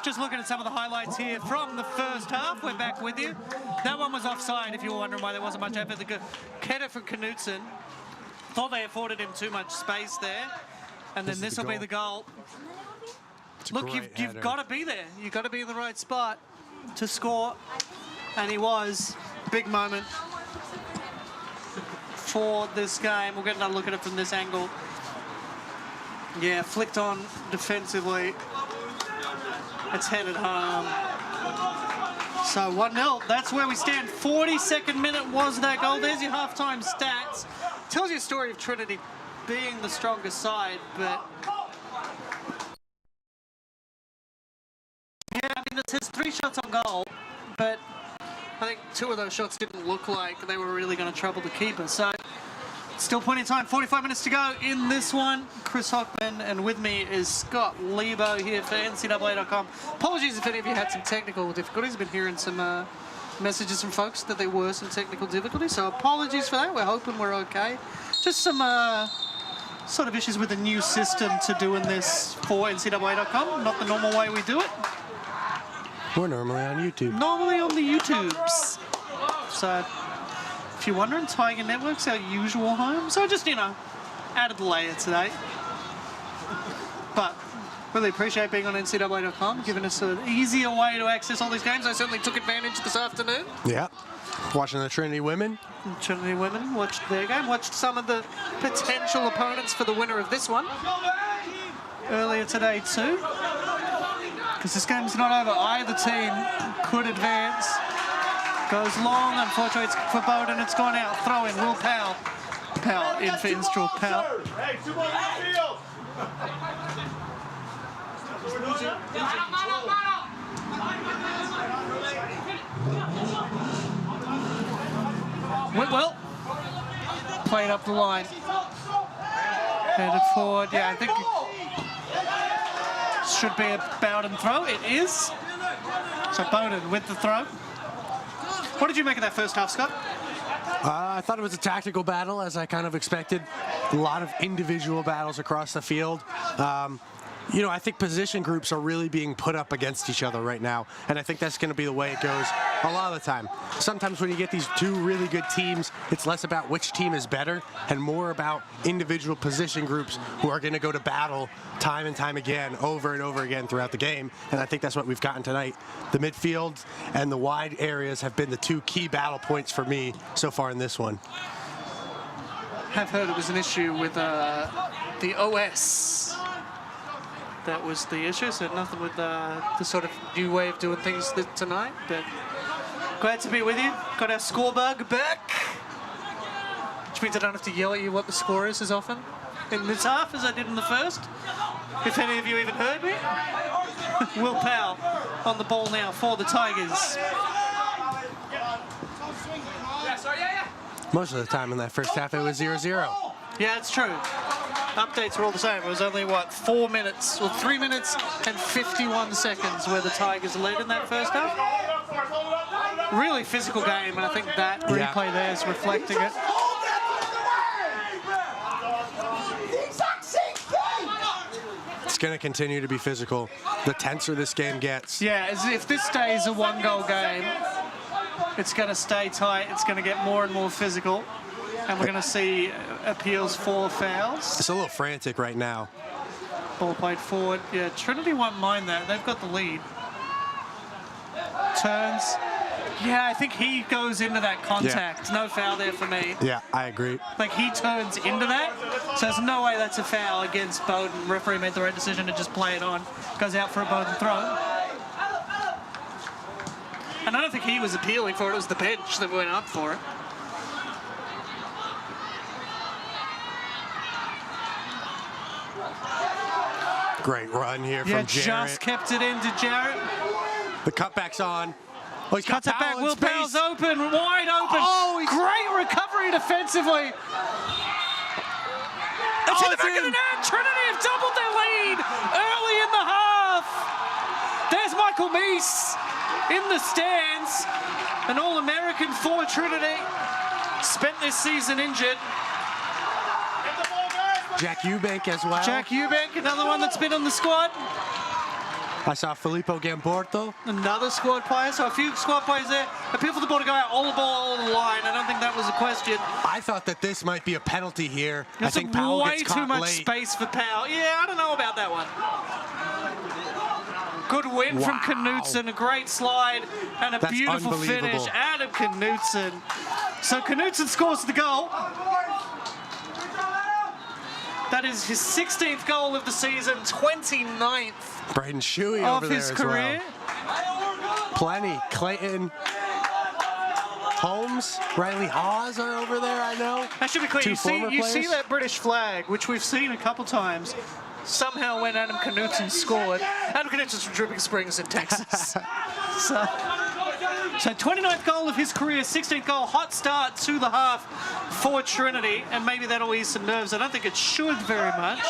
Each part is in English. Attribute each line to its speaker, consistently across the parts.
Speaker 1: Just looking at some of the highlights here from the first half. We're back with you. That one was offside, if you were wondering why there wasn't much effort. The header from Knutson. Thought they afforded him too much space there. And then this will be the goal. Look, you've got to be there. You've got to be in the right spot to score. And he was. Big moment for this game. We'll get another look at it from this angle. Yeah, flicked on defensively. It's headed home. So 1-0, that's where we stand. 42nd minute was that goal. There's your halftime stats. Tells you a story of Trinity being the strongest side, but yeah, I mean, there's 3 shots on goal, but I think 2 of those shots didn't look like they were really going to trouble the keeper. So still plenty of time, 45 minutes to go in this one. Chris Hockman, and with me is Scott Lebo here for NCAA.com. Apologies if any of you had some technical difficulties. I've been hearing some messages from folks that there were some technical difficulties, so apologies for that. We're hoping we're okay. Just some sort of issues with the new system to doing this for NCAA.com, not the normal way we do it.
Speaker 2: We're normally on YouTube.
Speaker 1: Normally on the YouTubes. So if you're wondering, Tiger Network's our usual home. So just, you know, added the layer today. But really appreciate being on NCAA.com, giving us an easier way to access all these games. I certainly took advantage this afternoon.
Speaker 2: Yeah. Watching the Trinity women.
Speaker 1: Trinity women, watched their game. Watched some of the potential opponents for the winner of this one earlier today too. Because this game's not over. Either team could advance. Goes long, unfortunately it's for Bowdoin, it's gone out. Throw in, Will Powell. Powell in for Instrel. Powell.
Speaker 3: Hey, 2 more in the field.
Speaker 1: Went well. Played up the line. Headed forward. Yeah, I think should be a Bowdoin throw. It is. So Bowdoin with the throw. What did you make of that first half, Scott?
Speaker 2: I thought it was a tactical battle, as I kind of expected. A lot of individual battles across the field. You know, I think position groups are really being put up against each other right now, and I think that's going to be the way it goes a lot of the time. Sometimes when you get these 2 really good teams, it's less about which team is better and more about individual position groups who are going to go to battle time and time again, over and over again throughout the game, and I think that's what we've gotten tonight. The midfield and the wide areas have been the 2 key battle points for me so far in this one.
Speaker 1: Have heard it was an issue with the OS. That was the issue, so nothing with the sort of new way of doing things tonight, but glad to be with you. Got our score bug back, which means I don't have to yell at you what the score is as often in this half as I did in the first, if any of you even heard me. Will Powell on the ball now for the Tigers.
Speaker 2: Most of the time in that first half, it was 0-0.
Speaker 1: Yeah, it's true. Updates are all the same. It was only, what, 4 minutes, or 3 minutes and 51 seconds where the Tigers led in that first half. Really physical game, and I think that replay there is reflecting it.
Speaker 2: It's going to continue to be physical. The tenser this game gets.
Speaker 1: Yeah, as if this stays a 1-goal game, it's going to stay tight. It's going to get more and more physical. And we're going to see appeals for fouls.
Speaker 2: It's a little frantic right now.
Speaker 1: Ball played forward. Yeah, Trinity won't mind that. They've got the lead. Turns. Yeah, I think he goes into that contact. Yeah. No foul there for me.
Speaker 2: Yeah, I agree.
Speaker 1: Like, he turns into that. So there's no way that's a foul against Bowdoin. Referee made the right decision to just play it on. Goes out for a Bowdoin throw. And I don't think he was appealing for it. It was the bench that went up for it.
Speaker 2: Great run here from Jarrett.
Speaker 1: Just kept it into Jarrett.
Speaker 2: The cutback's on. Oh, he's
Speaker 1: cuts it back. Will Powell's open, wide open.
Speaker 2: Oh,
Speaker 1: great recovery defensively. It's in the back of the net. Trinity have doubled their lead early in the half. There's Michael Meese in the stands. An All-American for Trinity. Spent this season injured.
Speaker 2: Jack Eubank as well.
Speaker 1: Jack Eubank, another one that's been on the squad.
Speaker 2: I saw Filippo Gamborto.
Speaker 1: Another squad player, so a few squad players there. Appeal for the ball to go out, all the ball, all the line. I don't think that was a question.
Speaker 2: I thought that this might be a penalty here. I
Speaker 1: There's
Speaker 2: think Powell
Speaker 1: way
Speaker 2: gets caught
Speaker 1: too much
Speaker 2: late.
Speaker 1: space for Powell. Yeah, I don't know about that one. Good win from Knutson, a great slide, and a beautiful finish. Adam Knutson. So Knutson scores the goal. That is his 16th goal of the season, 29th
Speaker 2: Braden Shuey
Speaker 1: of
Speaker 2: over there
Speaker 1: his
Speaker 2: as
Speaker 1: career.
Speaker 2: well. Plenty. Clayton Holmes, Riley Hawes are over there, I know.
Speaker 1: That should be clear. You see
Speaker 2: players.
Speaker 1: that British flag, which we've seen a couple times, somehow when Adam Knutson scored. Adam Knutson's from Dripping Springs in Texas. So 29th goal of his career, 16th goal, hot start to the half for Trinity, and maybe that'll ease some nerves. I don't think it should very much.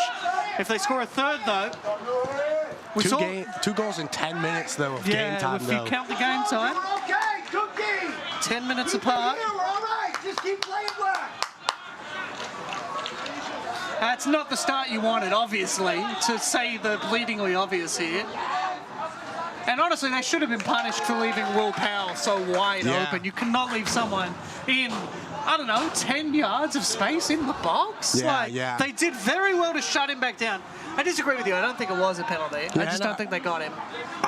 Speaker 1: If they score a third, though,
Speaker 2: two goals in 10 minutes, though, of game time,
Speaker 1: if you count the game time, 10 minutes apart.
Speaker 3: Just keep playing well.
Speaker 1: That's not the start you wanted, obviously, to say the bleedingly obvious here. And honestly, they should have been punished for leaving Will Powell so wide open. You cannot leave someone in, I don't know, 10 yards of space in the box. They did very well to shut him back down. I disagree with you. I don't think it was a penalty. I just don't think they got him.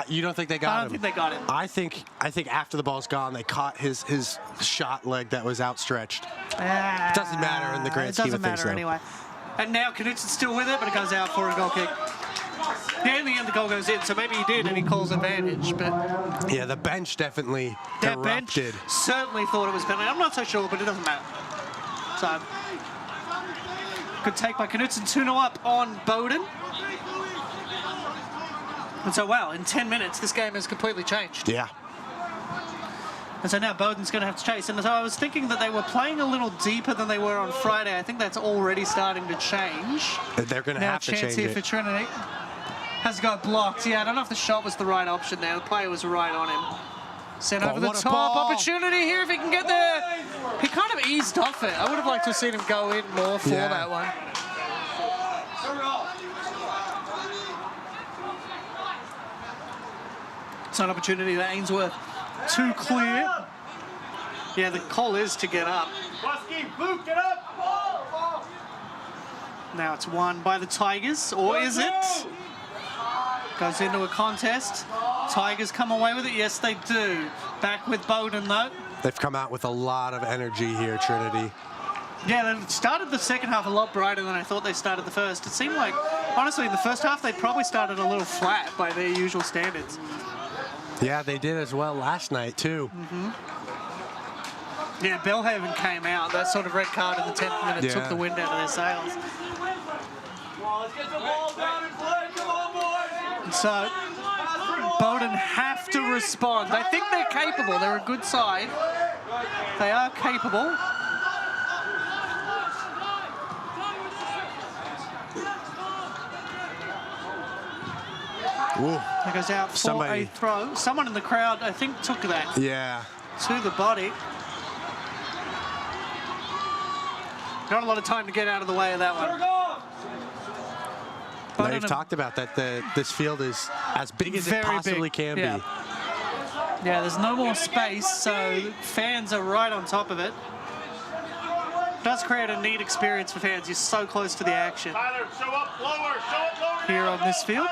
Speaker 2: You don't think they got him?
Speaker 1: I don't think they got him.
Speaker 2: I think after the ball's gone, they caught his shot leg that was outstretched. It doesn't matter in the grand scheme of things,
Speaker 1: It doesn't matter anyway. And now Knutson's still with it, but it goes out for a goal kick. Yeah, in the end, the goal goes in, so maybe he did, and he calls advantage. But
Speaker 2: yeah, the bench definitely erupted.
Speaker 1: Bench certainly thought it was penalty. I'm not so sure, but it doesn't matter. So, good take by Knutson, 2-0 up on Bowdoin. And so, wow, in 10 minutes, this game has completely changed.
Speaker 2: Yeah.
Speaker 1: And so now Bowdoin's going to have to chase. And so I was thinking that they were playing a little deeper than they were on Friday. I think that's already starting to change.
Speaker 2: They're going to have to change it.
Speaker 1: Now chance here for Trinity. Has got blocked. Yeah, I don't know if the shot was the right option there. The player was right on him. Sent over the top. Opportunity here if he can get there. He kind of eased off it. I would have liked to have seen him go in more for that one. It's an opportunity that Ainsworth too clear. Yeah, the call is to get up.
Speaker 3: Get up.
Speaker 1: Now it's won by the Tigers, or is it? Goes into a contest. Tigers come away with it. Yes, they do. Back with Bowdoin, though.
Speaker 2: They've come out with a lot of energy here, Trinity.
Speaker 1: Yeah, they started the second half a lot brighter than I thought they started the first. It seemed like, honestly, in the first half, they probably started a little flat by their usual standards.
Speaker 2: Yeah, they did as well last night, too.
Speaker 1: Yeah, Belhaven came out. That sort of red card in the 10th minute took the wind out of their sails.
Speaker 3: Let's get the ball down and play. Come on, boys.
Speaker 1: So, Bowdoin have to respond. I think they're capable. They're a good side. They are capable.
Speaker 2: Ooh.
Speaker 1: That goes out for a throw. Someone in the crowd, I think, took that.
Speaker 2: Yeah.
Speaker 1: To the body. Not a lot of time to get out of the way of that one.
Speaker 2: They've talked about that. This field is as big as it possibly can be.
Speaker 1: Yeah, there's no more space, so fans are right on top of it. Does create a neat experience for fans. You're so close to the action.
Speaker 3: Tyler, show up lower.
Speaker 1: Here on this field.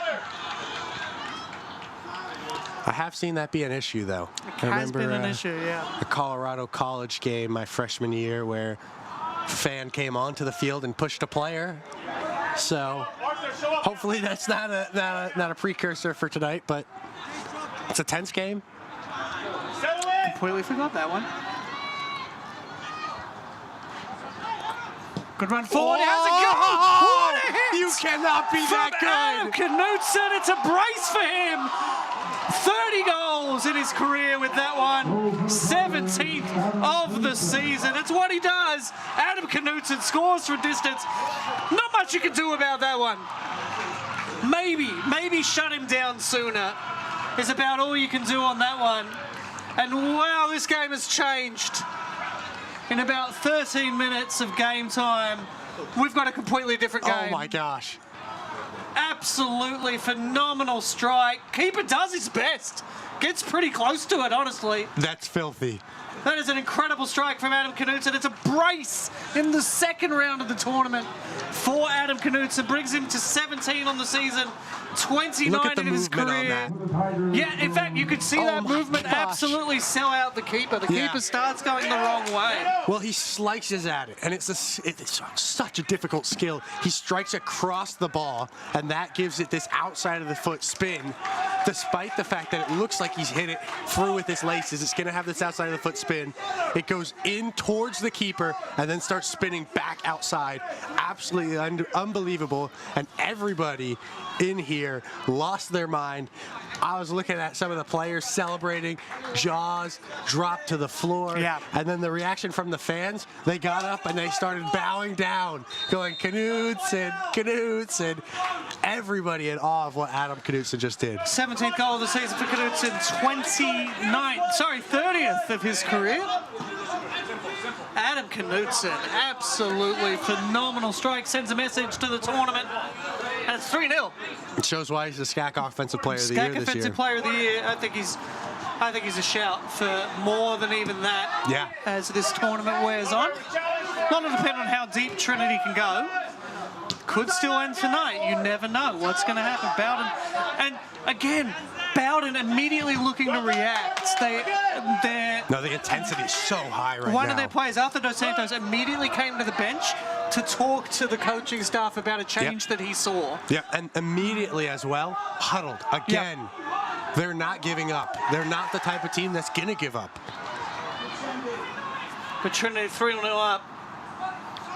Speaker 2: I have seen that be an issue, though.
Speaker 1: It has been an issue, yeah.
Speaker 2: A Colorado College game my freshman year where a fan came onto the field and pushed a player. So hopefully that's not a precursor for tonight, but it's a tense game.
Speaker 1: Completely forgot that one. Good run forward. How's it going? What a hit!
Speaker 2: You cannot be that good.
Speaker 1: Adam Knutson, it's a brace for him. 30 goals in his career with that one. 17th of the season. It's what he does. Adam Knutson scores from distance. Not much you can do about that one. Maybe shut him down sooner is about all you can do on that one. And wow, this game has changed. In about 13 minutes of game time, we've got a completely different game.
Speaker 2: Oh my gosh.
Speaker 1: Absolutely phenomenal strike. Keeper does his best. Gets pretty close to it, honestly.
Speaker 2: That's filthy.
Speaker 1: That is an incredible strike from Adam Knutson. It's a brace in the second round of the tournament for Adam Knutson. Brings him to 17 on the season, 29 in his career. Yeah, in fact, you could see that movement absolutely sell out the keeper. The keeper starts going the wrong way.
Speaker 2: Well, he slices at it, and it's such a difficult skill. He strikes across the ball, and that gives it this outside of the foot spin. Despite the fact that it looks like he's hit it through with his laces, it's going to have this outside of the foot spin. It goes in towards the keeper and then starts spinning back outside. Absolutely unbelievable. And everybody in here lost their mind. I was looking at some of the players celebrating, jaws dropped to the floor.
Speaker 1: Yeah.
Speaker 2: And then the reaction from the fans, they got up and they started bowing down, going, Knutson, Knutson. Everybody in awe of what Adam Knutson just did.
Speaker 1: 17th goal of the season for Knutson, 30th of his career. Adam Knutson, absolutely phenomenal strike, sends a message to the tournament, and it's 3-0.
Speaker 2: It shows why he's the SCAC Offensive Player of the Year this year.
Speaker 1: Offensive Player of the Year. I think he's a shout for more than even that.
Speaker 2: Yeah.
Speaker 1: As this tournament wears on. A lot will depend on how deep Trinity can go. Could still end tonight. You never know what's going to happen. Bowdoin, and again, Bowdoin immediately looking to react.
Speaker 2: The intensity is so high right now.
Speaker 1: One of their players, Arthur Dos Santos, immediately came to the bench to talk to the coaching staff about a change that he saw.
Speaker 2: Yeah, and immediately as well, huddled again. Yep. They're not giving up. They're not the type of team that's going to give up.
Speaker 1: But Trinity 3-0 up.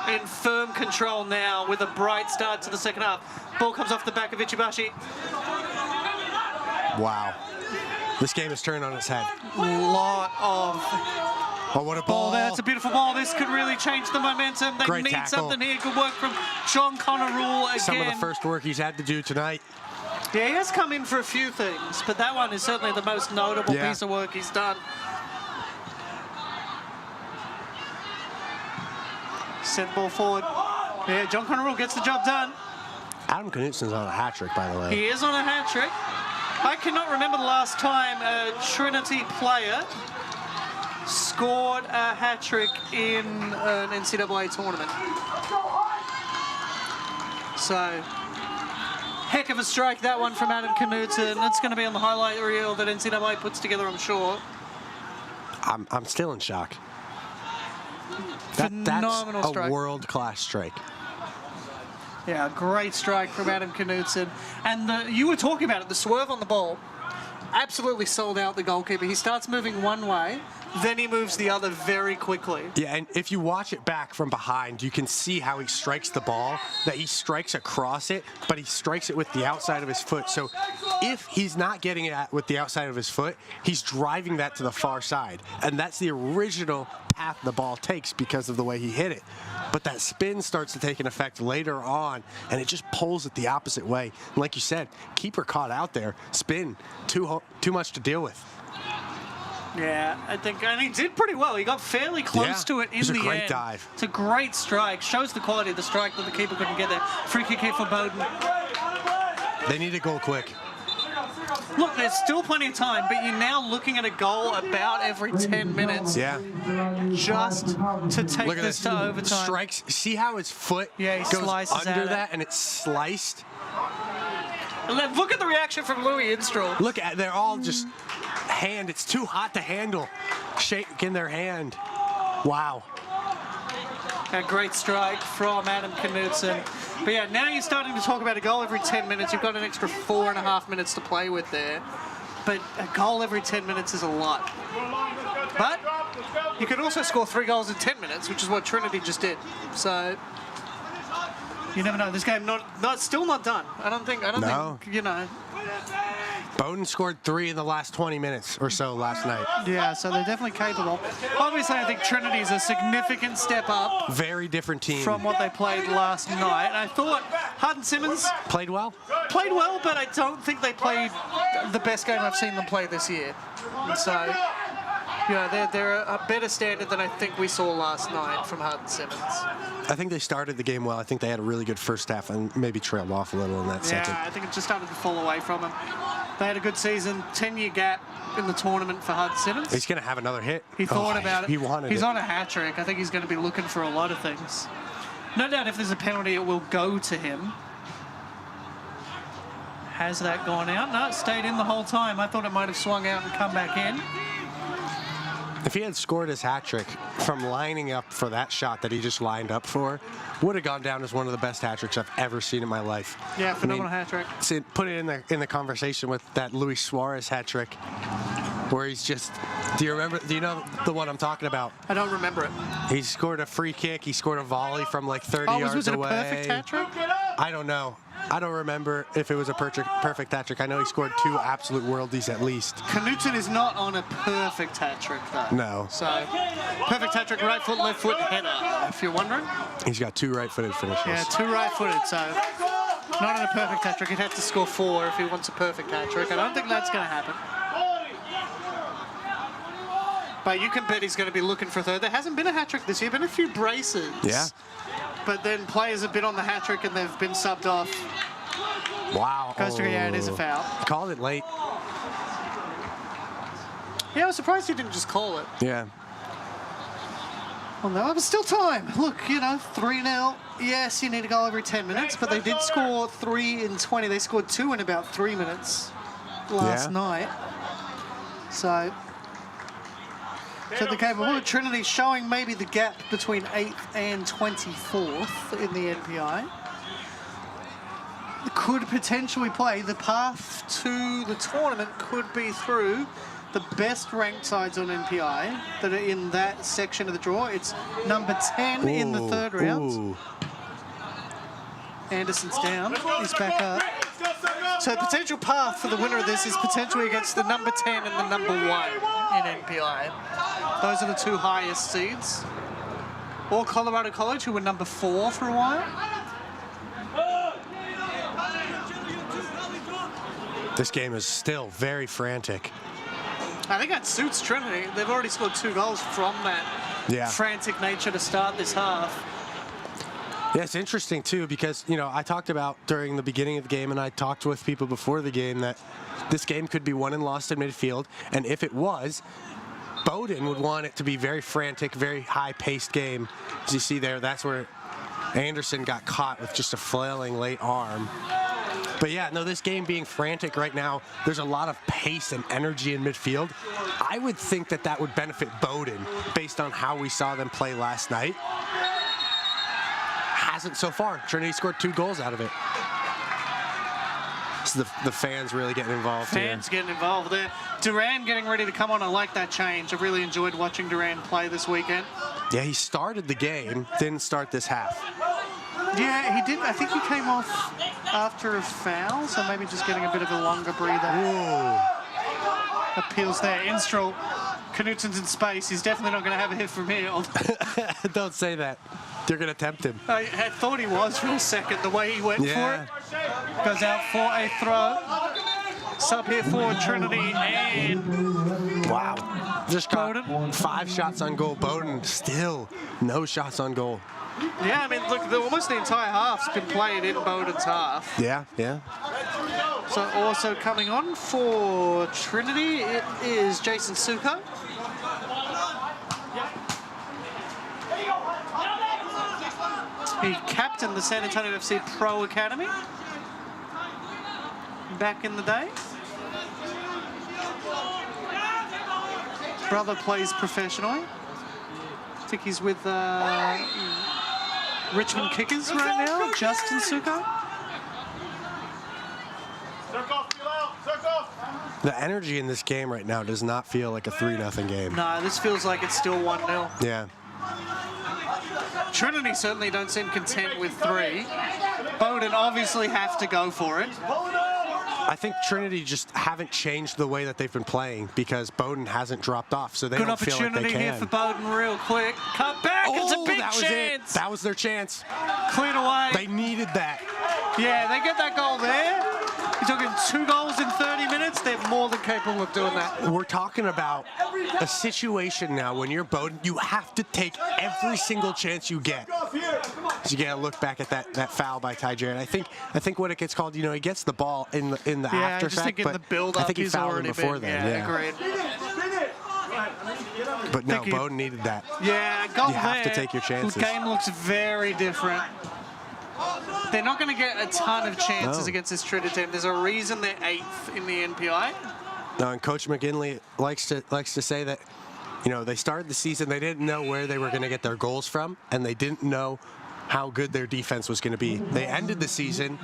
Speaker 1: In firm control now with a bright start to the second half. Ball comes off the back of Ichibashi.
Speaker 2: Wow. This game is turned on its head.
Speaker 1: Lot of...
Speaker 2: Oh, what a ball.
Speaker 1: That's a beautiful ball. This could really change the momentum. They need something here. Good work from John Connorule again.
Speaker 2: Some of the first work he's had to do tonight.
Speaker 1: Yeah, he has come in for a few things, but that one is certainly the most notable piece of work he's done. Send the ball forward. Yeah, John Connorule gets the job done.
Speaker 2: Adam Knutson's on a hat trick, by the way.
Speaker 1: He is on a hat trick. I cannot remember the last time a Trinity player scored a hat trick in an NCAA tournament. So, heck of a strike, that one from Adam Knutson. That's going to be on the highlight reel that NCAA puts together, I'm sure.
Speaker 2: I'm still in shock. That's a world-class strike.
Speaker 1: Yeah, great strike from Adam Knutson. And you were talking about it, the swerve on the ball absolutely sold out the goalkeeper. He starts moving one way, then he moves the other very quickly.
Speaker 2: Yeah, and if you watch it back from behind, you can see how he strikes the ball, that he strikes across it, but he strikes it with the outside of his foot. So if he's not getting it with the outside of his foot, he's driving that to the far side. And that's the original path the ball takes because of the way he hit it. But that spin starts to take an effect later on, and it just pulls it the opposite way. And like you said, keeper caught out there, spin, too much to deal with.
Speaker 1: Yeah, I think, and he did pretty well. He got fairly close to it in the end.
Speaker 2: It was a great dive.
Speaker 1: It's a great strike. Shows the quality of the strike that the keeper couldn't get there. Free kick here for Bowdoin.
Speaker 2: They need a goal quick.
Speaker 1: Look, there's still plenty of time, but you're now looking at a goal about every 10 minutes.
Speaker 2: Yeah.
Speaker 1: Just to take this to overtime.
Speaker 2: Strikes. See how his foot goes under that and it's sliced?
Speaker 1: Look at the reaction from Louis Instraw.
Speaker 2: Look at, they're all just it's too hot to handle. Shaking their hand. Wow.
Speaker 1: A great strike from Adam Knutson. But yeah, now you're starting to talk about a goal every 10 minutes. You've got an extra 4.5 minutes to play with there. But a goal every 10 minutes is a lot. But you could also score 3 goals in 10 minutes, which is what Trinity just did. So you never know. This game still not done. I don't think, you know.
Speaker 2: Bowdoin scored 3 in the last 20 minutes or so last night.
Speaker 1: Yeah, so they're definitely capable. Obviously, I think Trinity is a significant step up.
Speaker 2: Very different team.
Speaker 1: From what they played last night. And I thought Hardin Simmons
Speaker 2: played well.
Speaker 1: Played well, but I don't think they played the best game I've seen them play this year. And so they're a better standard than I think we saw last night from Hart and Simmons.
Speaker 2: I think they started the game well. I think they had a really good first half and maybe trailed off a little in that second.
Speaker 1: Yeah, I think it just started to fall away from them. They had a good season, 10-year gap in the tournament for Hart and Simmons.
Speaker 2: He's going to have another hit.
Speaker 1: He thought about it.
Speaker 2: He wanted
Speaker 1: He's
Speaker 2: it.
Speaker 1: on a hat trick. I think he's going to be looking for a lot of things. No doubt if there's a penalty, it will go to him. Has that gone out? No, it stayed in the whole time. I thought it might have swung out and come back in.
Speaker 2: If he had scored his hat trick from lining up for that shot that he just lined up for, would have gone down as one of the best hat tricks I've ever seen in my life.
Speaker 1: Yeah, phenomenal hat trick.
Speaker 2: Put it in the conversation with that Luis Suarez hat trick, where he's just. Do you know the one I'm talking about?
Speaker 1: I don't remember it.
Speaker 2: He scored a free kick. He scored a volley from like 30 yards away.
Speaker 1: Was it a perfect hat trick?
Speaker 2: I don't know. I don't remember if it was a perfect hat trick. I know he scored 2 absolute worldies at least.
Speaker 1: Knutson is not on a perfect hat trick, though.
Speaker 2: No.
Speaker 1: So, perfect hat trick, right foot, left foot, header, if you're wondering.
Speaker 2: He's got 2 right-footed finishes.
Speaker 1: Yeah, 2 right-footed, so not on a perfect hat trick. He'd have to score 4 if he wants a perfect hat trick. I don't think that's going to happen. But you can bet he's going to be looking for a third. There hasn't been a hat trick this year, been a few braces.
Speaker 2: Yeah.
Speaker 1: But then players have been on the hat trick and they've been subbed off.
Speaker 2: Wow.
Speaker 1: Yeah, it is a foul.
Speaker 2: Called it late.
Speaker 1: Yeah, I was surprised he didn't just call it.
Speaker 2: Yeah.
Speaker 1: Well, no, but still time. Look, 3-0. Yes, you need a goal every 10 minutes, but they did score 3 in 20. They scored 2 in about 3 minutes last night. So the capable Trinity showing maybe the gap between 8th and 24th in the NPI. Could potentially play. The path to the tournament could be through the best ranked sides on NPI that are in that section of the draw. It's number 10 in the third round.
Speaker 2: Ooh.
Speaker 1: Anderson's down. He's back up. So the potential path for the winner of this is potentially against the number 10 and the number 1 in NPI. Those are the 2 highest seeds. Or Colorado College, who were number 4 for a while.
Speaker 2: This game is still very frantic.
Speaker 1: I think that suits Trinity. They've already scored 2 goals from that frantic nature to start this half.
Speaker 2: Yeah, it's interesting, too, because, I talked about during the beginning of the game, and I talked with people before the game, that this game could be won and lost in midfield. And if it was, Bowdoin would want it to be very frantic, very high-paced game. As you see there, that's where Anderson got caught with just a flailing late arm. But yeah, no, this game being frantic right now, there's a lot of pace and energy in midfield. I would think that would benefit Bowdoin based on how we saw them play last night. Hasn't so far. Trinity scored 2 goals out of it. So the fans really getting involved here.
Speaker 1: Fans getting involved there. Duran getting ready to come on. I like that change. I really enjoyed watching Duran play this weekend.
Speaker 2: Yeah, he started the game, didn't start this half.
Speaker 1: Yeah, he did. I think he came off after a foul, so maybe just getting a bit of a longer breather.
Speaker 2: Ooh.
Speaker 1: Appeals there. Instrel, Knutson's in space. He's definitely not going to have a hit from here.
Speaker 2: Don't say that. They're going to tempt him.
Speaker 1: I thought he was for a second, the way he went for it. Goes out for a throw. Sub here for Trinity and...
Speaker 2: Wow. Just got 5 shots on goal. Bowdoin still no shots on goal.
Speaker 1: Yeah, I mean, look, almost the entire half's been played in Bowdoin's half.
Speaker 2: Yeah.
Speaker 1: So also coming on for Trinity, it is Jason Suko. He captained the San Antonio FC Pro Academy back in the day. Brother plays professionally. I think he's with Richmond Kickers right now, Justin Suko.
Speaker 2: The energy in this game right now does not feel like a 3-0 game.
Speaker 1: No, this feels like it's still 1-0.
Speaker 2: Yeah.
Speaker 1: Trinity certainly don't seem content with 3. Bowdoin obviously have to go for it.
Speaker 2: I think Trinity just haven't changed the way that they've been playing because Bowdoin hasn't dropped off, so they don't feel like they can.
Speaker 1: Good opportunity here for Bowdoin real quick. Cut back, it's a big chance.
Speaker 2: That was their chance.
Speaker 1: Cleared away.
Speaker 2: They needed that.
Speaker 1: Yeah, they get that goal there. You're talking 2 goals in 30 minutes. they're more than capable of doing that.
Speaker 2: We're talking about a situation now when you're Bowdoin, you have to take every single chance you get. You gotta look back at that foul by Ty Jarrett. I think when it gets called, he gets the ball in the after
Speaker 1: I just think in the build-up,
Speaker 2: I think he
Speaker 1: he's
Speaker 2: fouled him
Speaker 1: already
Speaker 2: before
Speaker 1: been,
Speaker 2: then.
Speaker 1: agreed.
Speaker 2: But no, Bowdoin needed that.
Speaker 1: Yeah, goal
Speaker 2: You have to
Speaker 1: there.
Speaker 2: take your chances.
Speaker 1: The game looks very different. They're not going to get a ton of chances against this Trinity team. There's a reason they're 8th in the NPI.
Speaker 2: No, and Coach McGinley likes to say that, they started the season, they didn't know where they were going to get their goals from, and they didn't know how good their defense was going to be. They ended the season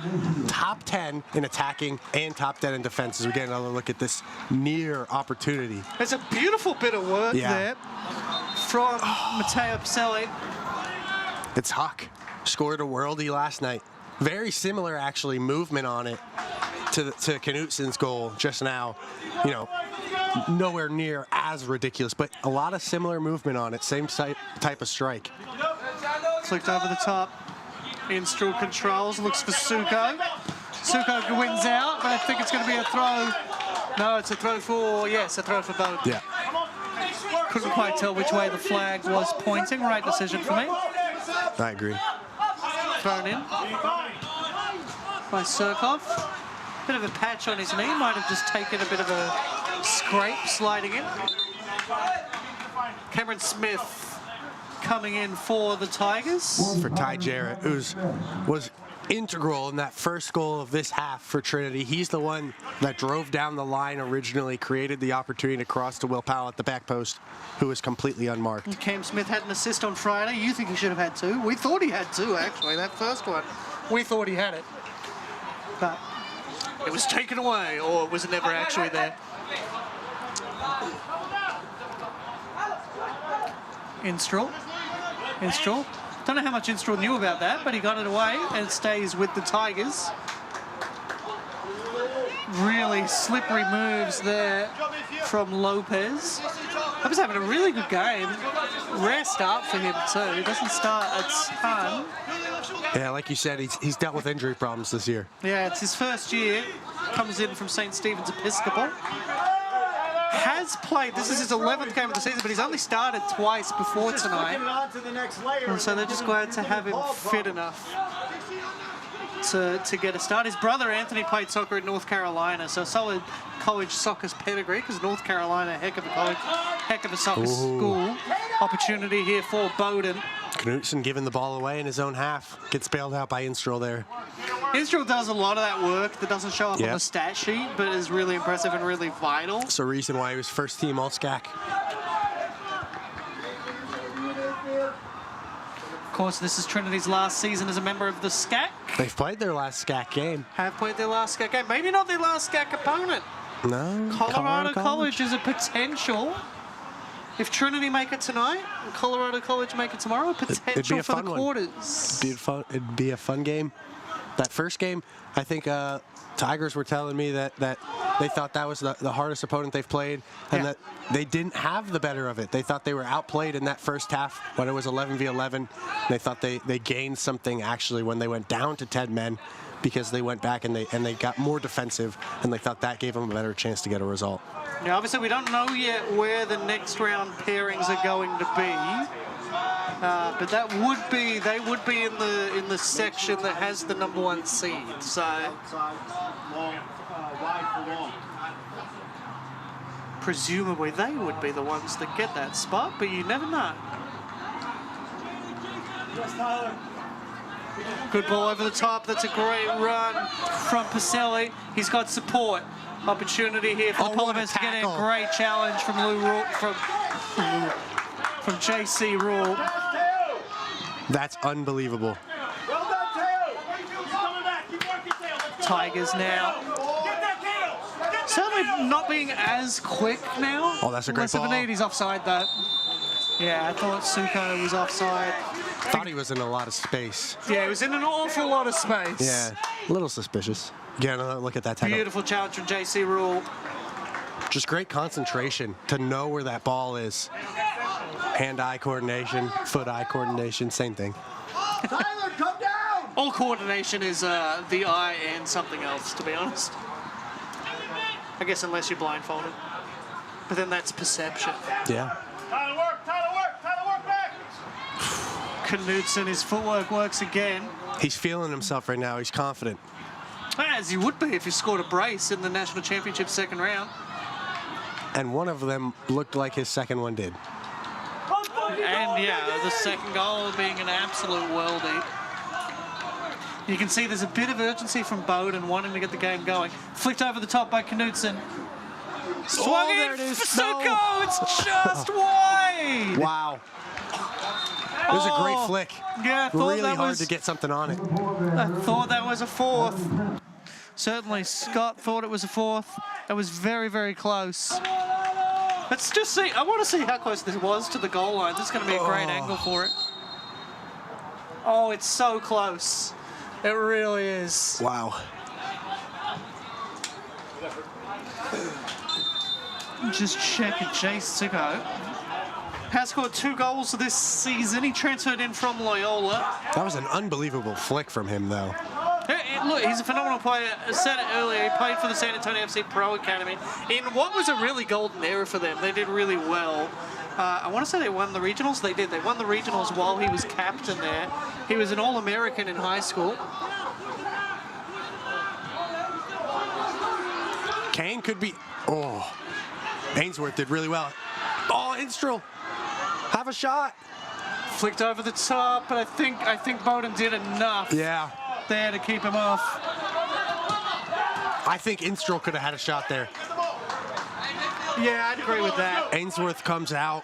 Speaker 2: top 10 in attacking and top 10 in defense. As we get another look at this near opportunity.
Speaker 1: It's a beautiful bit of work there from Matteo Pacelli.
Speaker 2: It's Huck. Scored a worldie last night. Very similar, actually, movement on it to Knutson's goal just now. Nowhere near as ridiculous, but a lot of similar movement on it. Same type of strike.
Speaker 1: Flicked over the top. Instrull controls, looks for Suko. Suko wins out, but I think it's going to be a throw. No, it's a throw for, a throw for Bowdoin.
Speaker 2: Yeah.
Speaker 1: Couldn't quite tell which way the flag was pointing. Right decision for me.
Speaker 2: I agree.
Speaker 1: Thrown in by Surkov. Bit of a patch on his knee. Might have just taken a bit of a scrape sliding in. Cameron Smith coming in for the Tigers.
Speaker 2: For Ty Jarrett, who was integral in that first goal of this half for Trinity. He's the one that drove down the line originally, created the opportunity to cross to Will Powell at the back post, who was completely unmarked.
Speaker 1: Cam Smith had an assist on Friday. You think he should have had 2? We thought he had 2, actually, that first one. We thought he had it. But it was taken away, or was it never actually there? Instrull. Don't know how much Instrull knew about that, but he got it away and stays with the Tigers. Really slippery moves there from Lopez. Lopez having a really good game. Rare start for him too. He doesn't start a ton.
Speaker 2: Yeah, like you said, he's dealt with injury problems this year.
Speaker 1: Yeah, it's his first year. Comes in from St. Stephen's Episcopal. Has played, this is his 11th game of the season, but he's only started twice before tonight. And so they're just glad to have him fit enough to get a start. His brother Anthony played soccer at North Carolina, so solid college soccer's pedigree, because North Carolina, heck of a college, heck of a soccer school. Opportunity here for Bowdoin.
Speaker 2: Knutson giving the ball away in his own half. Gets bailed out by Instrull there.
Speaker 1: Instrull does a lot of that work that doesn't show up on the stat sheet, but is really impressive and really vital.
Speaker 2: It's the reason why he was first team All-SCAC.
Speaker 1: Of course, this is Trinity's last season as a member of the SCAC.
Speaker 2: They've played their last SCAC game.
Speaker 1: Have played their last SCAC game. Maybe not their last SCAC opponent.
Speaker 2: No.
Speaker 1: Colorado College is a potential. If Trinity make it tonight, and Colorado College make it tomorrow, a potential for the quarters.
Speaker 2: It'd be a fun game. That first game, I think Tigers were telling me that they thought that was the hardest opponent they've played, and that they didn't have the better of it. They thought they were outplayed in that first half when it was 11v11. They thought they gained something actually when they went down to 10 men, because they went back and they got more defensive, and they thought that gave them a better chance to get a result.
Speaker 1: Now, obviously, we don't know yet where the next round pairings are going to be, but they would be in the section that has the #1 seed. So, presumably, they would be the ones that get that spot, but you never know. Good ball over the top. That's a great run from Pacelli. He's got support. Opportunity here for the Polymers to get in. Great challenge from from JC Rule.
Speaker 2: That's unbelievable.
Speaker 1: Tigers now. Certainly not being as quick now.
Speaker 2: Oh, that's a great ball.
Speaker 1: He's offside though. Yeah, I thought Suko was offside.
Speaker 2: Thought he was in a lot of space.
Speaker 1: Yeah, he was in an awful lot of space.
Speaker 2: Yeah, a little suspicious. Again, look at that tackle.
Speaker 1: Beautiful challenge from JC Rule.
Speaker 2: Just great concentration to know where that ball is. Hand-eye coordination, foot-eye coordination, same thing.
Speaker 3: Tyler, come down!
Speaker 1: All coordination is the eye and something else, to be honest. I guess unless you're blindfolded. But then that's perception.
Speaker 2: Yeah.
Speaker 3: Tyler, work back!
Speaker 1: Knudsen, his footwork works again.
Speaker 2: He's feeling himself right now. He's confident.
Speaker 1: As you would be if you scored a brace in the national championship second round.
Speaker 2: And one of them looked like his second one did.
Speaker 1: And yeah, the second goal being an absolute worldie. You can see there's a bit of urgency from Bowdoin wanting to get the game going. Flicked over the top by Knudsen. Swung in,
Speaker 2: there it is.
Speaker 1: Suko,
Speaker 2: No.
Speaker 1: it's just wide.
Speaker 2: Wow. It was a great flick.
Speaker 1: Yeah, I thought
Speaker 2: Really
Speaker 1: that
Speaker 2: hard
Speaker 1: was,
Speaker 2: to get something on it.
Speaker 1: I thought that was a fourth. Certainly Scott thought it was a fourth. It was very, very close. Let's just see. I want to see how close this was to the goal line. This is going to be a great angle for it. Oh, it's so close. It really is.
Speaker 2: Wow.
Speaker 1: Just check it, Jace Suko. Has scored 2 goals this season. He transferred in from Loyola.
Speaker 2: That was an unbelievable flick from him, though.
Speaker 1: Look, he's a phenomenal player. I said it earlier, he played for the San Antonio FC Pro Academy in what was a really golden era for them. They did really well. I want to say they won the regionals. They did. They won the regionals while he was captain there. He was an All-American in high school.
Speaker 2: Kane could be... Oh. Ainsworth did really well. Oh, Instrel. Have a shot.
Speaker 1: Flicked over the top, but I think Bowdoin did enough
Speaker 2: Yeah.
Speaker 1: there to keep him off.
Speaker 2: I think Instrel could have had a shot there.
Speaker 1: Yeah, I'd agree with that.
Speaker 2: Ainsworth comes out.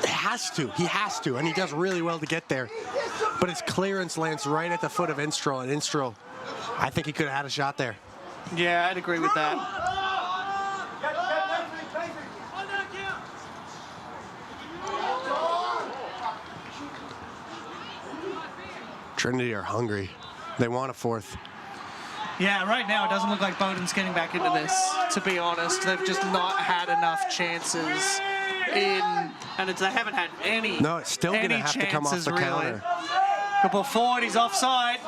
Speaker 2: He has to, and he does really well to get there. But his clearance lands right at the foot of Instrel, and Instrel, I think he could have had a shot there.
Speaker 1: Yeah, I'd agree with that.
Speaker 2: Trinity are hungry. They want a fourth.
Speaker 1: Yeah, right now it doesn't look like Bowdoin's getting back into this, to be honest. They've just not had enough chances and they haven't had any.
Speaker 2: No, it's still going to have to come off the counter.
Speaker 1: Good ball forward, he's offside.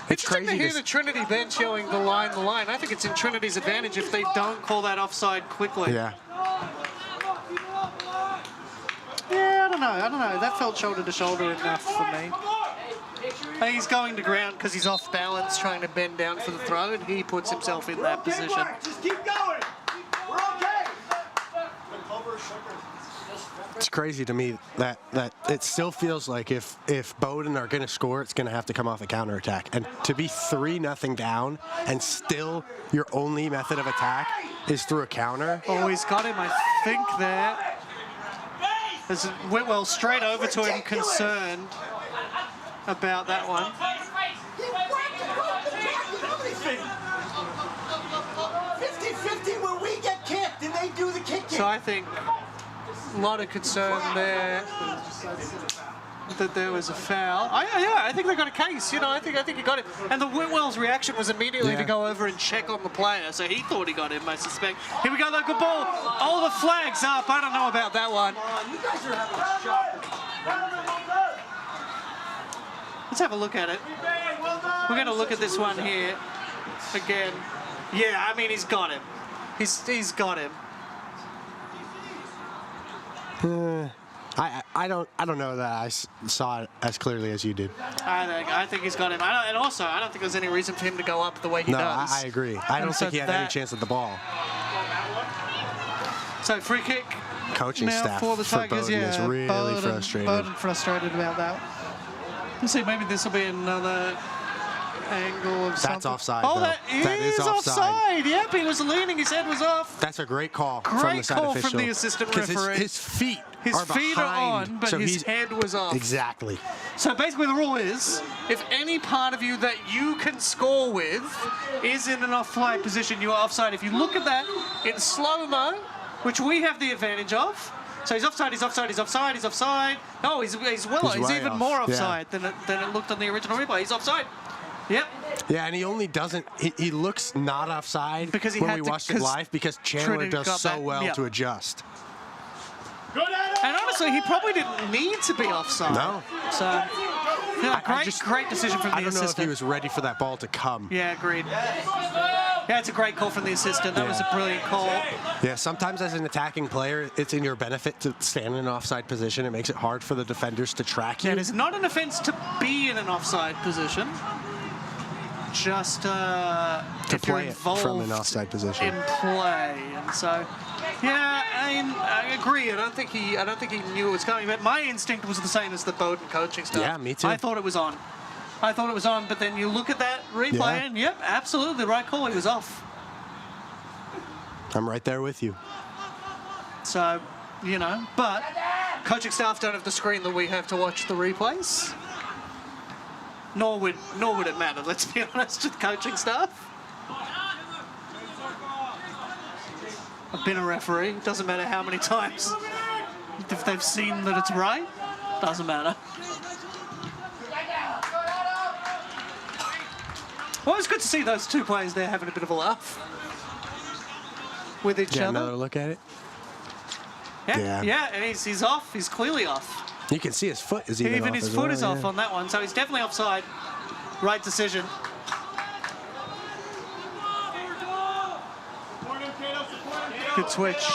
Speaker 2: It's
Speaker 1: Interesting
Speaker 2: crazy
Speaker 1: to hear
Speaker 2: to
Speaker 1: the Trinity bench yelling the line. I think it's in Trinity's advantage if they don't call that offside quickly.
Speaker 2: Yeah.
Speaker 1: Yeah, I don't know. That felt shoulder to shoulder enough for me. He's going to ground because he's off balance, trying to bend down for the throw, and he puts himself in that position.
Speaker 3: Just keep going. We're okay.
Speaker 2: It's crazy to me that it still feels like if Bowdoin are going to score, it's going to have to come off a counterattack. And to be 3-0 down and still your only method of attack is through a counter.
Speaker 1: Oh, he's got him, I think, there. As Whitwell straight over to him, concerned about that one.
Speaker 4: 50-50 when we get kicked and they do the kicking.
Speaker 1: So I think a lot of concern there that there was a foul. I think they got a case. I think he got it. And the Whitwell's reaction was immediately to go over and check on the player. So he thought he got him, I suspect. Here we go, though. Good ball. Oh, the flag's up. I don't know about that one.
Speaker 4: You guys are having a shot.
Speaker 1: Let's have a look at it. We're going to look at this one here again. Yeah, I mean, he's got him. He's got him.
Speaker 2: I don't know that I saw it as clearly as you did.
Speaker 1: I think he's got him. And also, I don't think there's any reason for him to go up the way he does.
Speaker 2: I agree. I don't think he had any chance at the ball.
Speaker 1: So free kick.
Speaker 2: Coaching
Speaker 1: now
Speaker 2: staff
Speaker 1: for the Tigers,
Speaker 2: Bowdoin is really frustrated.
Speaker 1: Bowdoin frustrated about that. Let's see, maybe this will be another angle of something.
Speaker 2: That's offside.
Speaker 1: Oh,
Speaker 2: though.
Speaker 1: that is offside. Yep, he was leaning. His head was off.
Speaker 2: That's a great call from the
Speaker 1: Great
Speaker 2: side
Speaker 1: call
Speaker 2: official.
Speaker 1: from the assistant referee.
Speaker 2: His feet are
Speaker 1: on, but
Speaker 2: so
Speaker 1: his head was off.
Speaker 2: Exactly.
Speaker 1: So basically the rule is, if any part of you that you can score with is in an off-play position, you are offside. If you look at that in slow-mo, which we have the advantage of, so he's offside, he's offside, he's offside, he's offside. No, he's even
Speaker 2: off.
Speaker 1: more offside than it looked on the original replay. He's offside. Yep.
Speaker 2: Yeah, and he only doesn't. He looks not offside
Speaker 1: because
Speaker 2: when we watched it live because Chandler
Speaker 1: Trinity
Speaker 2: does so well to adjust.
Speaker 3: Good at it.
Speaker 1: And honestly, he probably didn't need to be offside.
Speaker 2: No.
Speaker 1: So Yeah, great decision from the assistant.
Speaker 2: I don't know if he was ready for that ball to come.
Speaker 1: Yeah, agreed. Yeah, it's a great call from the assistant. That was a brilliant call.
Speaker 2: Yeah, sometimes as an attacking player, it's in your benefit to stand in an offside position. It makes it hard for the defenders to track you.
Speaker 1: Yeah, it is not an offense to be in an offside position. Just
Speaker 2: to
Speaker 1: if you're
Speaker 2: play it
Speaker 1: involved
Speaker 2: from an offside position.
Speaker 1: in play, and so yeah, I agree. I don't think he knew it was coming, but my instinct was the same as the Bowdoin coaching stuff.
Speaker 2: Yeah, me too.
Speaker 1: I thought it was on. But then you look at that replay, and yep, absolutely the right call. He was off.
Speaker 2: I'm right there with you.
Speaker 1: So, you know, but coaching staff don't have the screen that we have to watch the replays. Nor would it matter, let's be honest, with coaching staff. I've been a referee, it doesn't matter how many times. If they've seen that it's right, doesn't matter. Well, it's good to see those two players there having a bit of a laugh with each other.
Speaker 2: Another look at it.
Speaker 1: Yeah, and he's off, he's clearly off.
Speaker 2: You can see his foot is even off
Speaker 1: his
Speaker 2: as
Speaker 1: foot
Speaker 2: well,
Speaker 1: is off on that one, so he's definitely offside. Right decision. Good switch.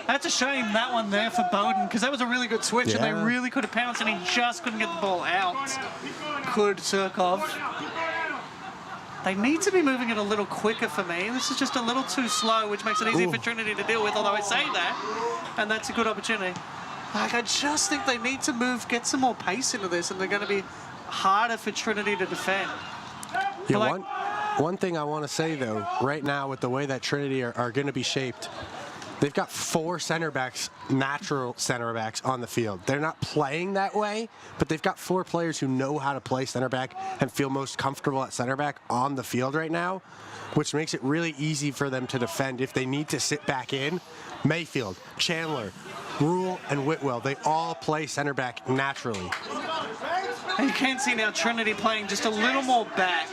Speaker 1: That's a shame, that one there for Bowdoin, because that was a really good switch, and they really could have pounced, and he just couldn't get the ball out. Could Surkov. They need to be moving it a little quicker for me. This is just a little too slow, which makes it easier for Trinity to deal with, although I say that, and that's a good opportunity. Like, I just think they need to get some more pace into this, and they're going to be harder for Trinity to defend.
Speaker 2: Yeah, like, one thing I want to say, though, right now with the way that Trinity are going to be shaped, they've got 4 center backs, natural center backs on the field. They're not playing that way, but they've got 4 players who know how to play center back and feel most comfortable at center back on the field right now, which makes it really easy for them to defend if they need to sit back in. Mayfield, Chandler, Rule, and Whitwell, they all play center back naturally.
Speaker 1: And you can see now Trinity playing just a little more back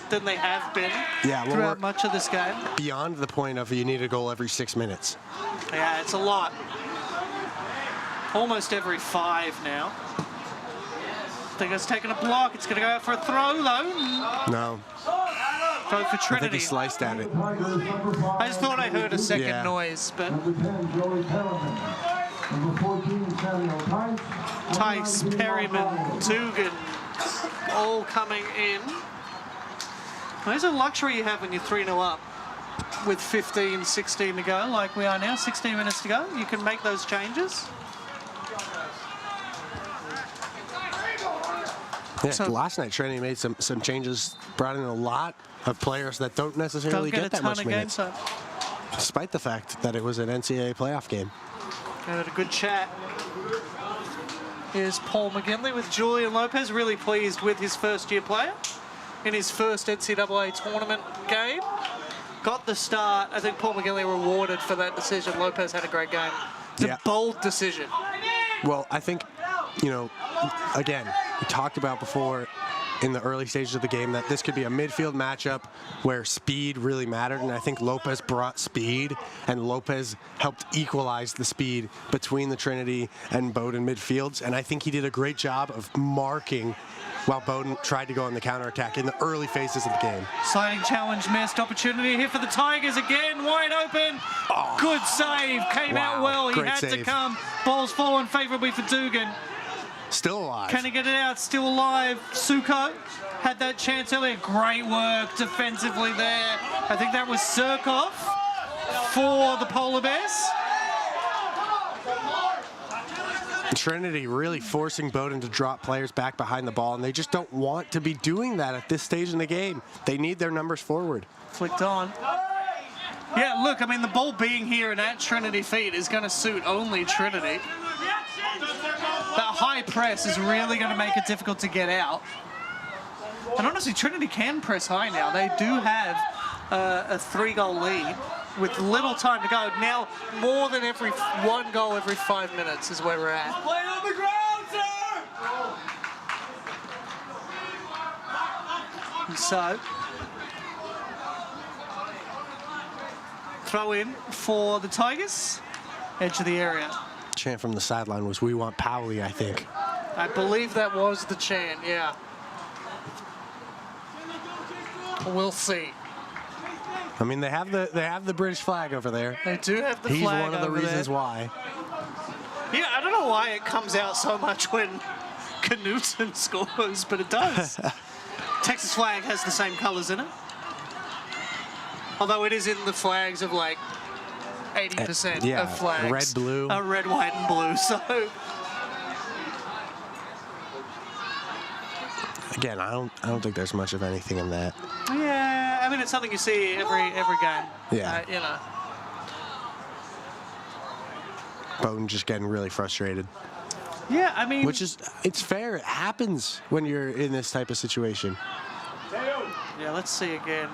Speaker 1: than they have been throughout much of this game.
Speaker 2: Beyond the point of you need a goal every 6 minutes.
Speaker 1: Yeah, it's a lot. Almost every 5 now. I think it's taking a block. It's going to go out for a throw, though.
Speaker 2: No.
Speaker 1: Throw for Trinity.
Speaker 2: I think he sliced at it.
Speaker 1: I just thought I heard a second noise, but... Tice, Perryman, Dugan, all coming in. There's a luxury you have when you're 3-0 up with 15, 16 to go, like we are now, 16 minutes to go. You can make those changes.
Speaker 2: Yeah, so, last night Trinity made some changes, brought in a lot of players that don't necessarily get that much minutes, despite the fact that it was an NCAA playoff game.
Speaker 1: Had a good chat. Here's Paul McGinley with Julian Lopez, really pleased with his first-year player in his first NCAA tournament game. Got the start. I think Paul McGinley rewarded for that decision. Lopez had a great game. It's a bold decision.
Speaker 2: Well, I think, you know, again, we talked about before in the early stages of the game that this could be a midfield matchup where speed really mattered, and I think Lopez brought speed, and Lopez helped equalize the speed between the Trinity and Bowdoin midfields, and I think he did a great job of marking while Bowdoin tried to go on the counterattack in the early phases of the game.
Speaker 1: Sliding challenge missed. Opportunity here for the Tigers again. Wide open. Oh, good save. Came out well. He had to come. Ball's fallen favorably for Dugan.
Speaker 2: Still alive.
Speaker 1: Can he get it out? Still alive. Suko had that chance earlier. Great work defensively there. I think that was Surkov for the Polar Bears.
Speaker 2: Trinity really forcing Bowdoin to drop players back behind the ball, and they just don't want to be doing that at this stage in the game. They need their numbers forward.
Speaker 1: Flicked on. Yeah, look, I mean, the ball being here and at Trinity feet is going to suit only Trinity. That high press is really going to make it difficult to get out. And honestly, Trinity can press high now. They do have a 3-goal lead with little time to go. Now, more than 1 goal every 5 minutes is where we're at.
Speaker 3: Play on the ground, sir!
Speaker 1: And so, throw in for the Tigers. Edge of the area.
Speaker 2: Chant from the sideline was, "We want Powley," I think.
Speaker 1: I believe that was the chant, yeah. We'll see.
Speaker 2: I mean, they have the British flag over there.
Speaker 1: They do have the
Speaker 2: He's
Speaker 1: flag
Speaker 2: one of the
Speaker 1: over
Speaker 2: reasons
Speaker 1: there.
Speaker 2: why.
Speaker 1: Yeah, I don't know why it comes out so much when Knutson scores, but it does. Texas flag has the same colors in it. Although it is in the flags of like 80%
Speaker 2: Yeah,
Speaker 1: of flags.
Speaker 2: red, blue.
Speaker 1: Red, white, and blue. So
Speaker 2: again, I don't think there's much of anything in that.
Speaker 1: yeah, I mean it's something you see every game.
Speaker 2: Yeah.
Speaker 1: You know.
Speaker 2: Bowdoin just getting really frustrated.
Speaker 1: Yeah, I mean.
Speaker 2: Which is, it's fair. It happens when you're in this type of situation.
Speaker 1: Yeah, let's see again.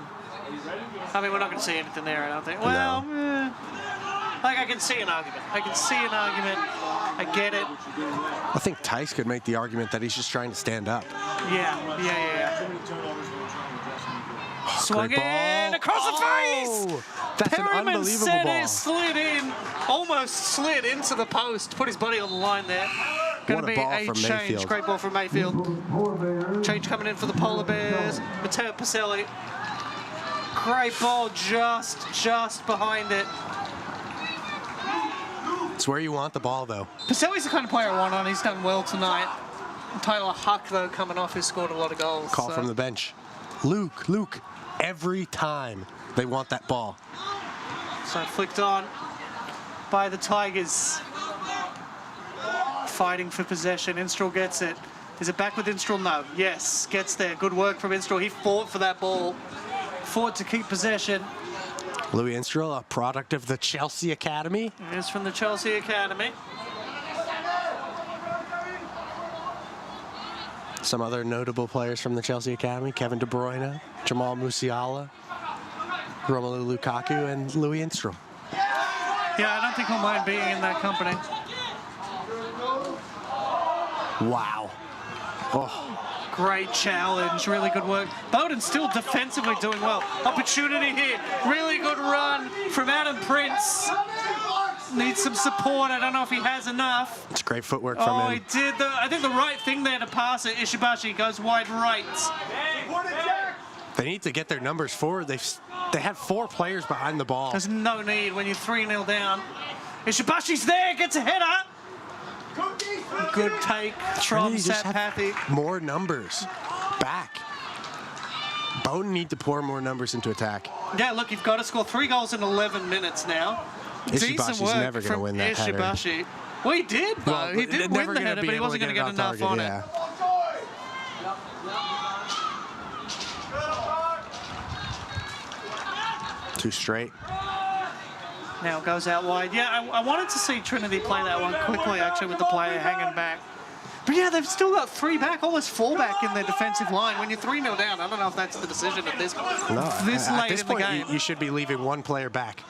Speaker 1: I mean, we're not going to see anything there, I don't think. Well, like I can see an argument. I I get it.
Speaker 2: I think Tice could make the argument that he's just trying to stand up.
Speaker 1: Yeah. Swung
Speaker 2: Great ball.
Speaker 1: in across the face.
Speaker 2: That's
Speaker 1: Perryman
Speaker 2: an unbelievable
Speaker 1: said
Speaker 2: ball.
Speaker 1: it slid in, almost slid into the post. Put his body on the line there. Going to
Speaker 2: What a
Speaker 1: be
Speaker 2: ball
Speaker 1: a
Speaker 2: from
Speaker 1: change.
Speaker 2: Mayfield.
Speaker 1: Great ball from Mayfield. Change coming in for the Polar Bears. Matteo Pacelli. Great ball just behind it.
Speaker 2: It's where you want the ball, though.
Speaker 1: Pacelli's the kind of player I want on. He's done well tonight. Tyler Huck, though, coming off, who's scored a lot of goals.
Speaker 2: Call from the bench. Luke, every time they want that ball.
Speaker 1: So flicked on by the Tigers. Fighting for possession. Instrel gets it. Is it back with Instrel? No. Yes, gets there. Good work from Instrel. He fought for that ball. Fought to keep possession.
Speaker 2: Louis Instrel, a product of the Chelsea Academy.
Speaker 1: It is from the Chelsea Academy.
Speaker 2: Some other notable players from the Chelsea Academy: Kevin De Bruyne, Jamal Musiala, Romelu Lukaku, and Louis Instrel.
Speaker 1: Yeah, I don't think he'll mind being in that company.
Speaker 2: Wow. Oh,
Speaker 1: Great challenge, really good work. Bowdoin still defensively doing well. Opportunity here, really good run from Adam Prince. Needs some support, I don't know if he has enough.
Speaker 2: it's great footwork from
Speaker 1: Oh,
Speaker 2: him.
Speaker 1: he did. I think the right thing there to pass it. Ishibashi goes wide right.
Speaker 2: They need to get their numbers forward. They have 4 players behind the ball.
Speaker 1: There's no need when you're 3-0 down. Ishibashi's there, gets a header. Good take from
Speaker 2: Trinity just have
Speaker 1: Satpathy.
Speaker 2: more numbers back. Bowdoin need to pour more numbers into attack.
Speaker 1: Yeah, look, you've got to score 3 goals in 11 minutes now. Decent
Speaker 2: Ishibashi's
Speaker 1: work
Speaker 2: never going to
Speaker 1: from
Speaker 2: win that header.
Speaker 1: Ishibashi. Well, he did, though.
Speaker 2: Well,
Speaker 1: he did
Speaker 2: never
Speaker 1: win the
Speaker 2: gonna
Speaker 1: header,
Speaker 2: be
Speaker 1: but he
Speaker 2: able
Speaker 1: wasn't
Speaker 2: to
Speaker 1: going to
Speaker 2: get
Speaker 1: get
Speaker 2: it
Speaker 1: enough
Speaker 2: on
Speaker 1: on
Speaker 2: target,
Speaker 1: it.
Speaker 2: yeah. 2 straight.
Speaker 1: Now it goes out wide. Yeah, I wanted to see Trinity play that one quickly, actually, with the player hanging back. But yeah, they've still got 3 back, almost 4 back in their defensive line. When you're 3-0 down, I don't know if that's the decision at this point.
Speaker 2: No,
Speaker 1: this
Speaker 2: at
Speaker 1: late
Speaker 2: this
Speaker 1: in the
Speaker 2: point,
Speaker 1: game.
Speaker 2: you should be leaving 1 player back.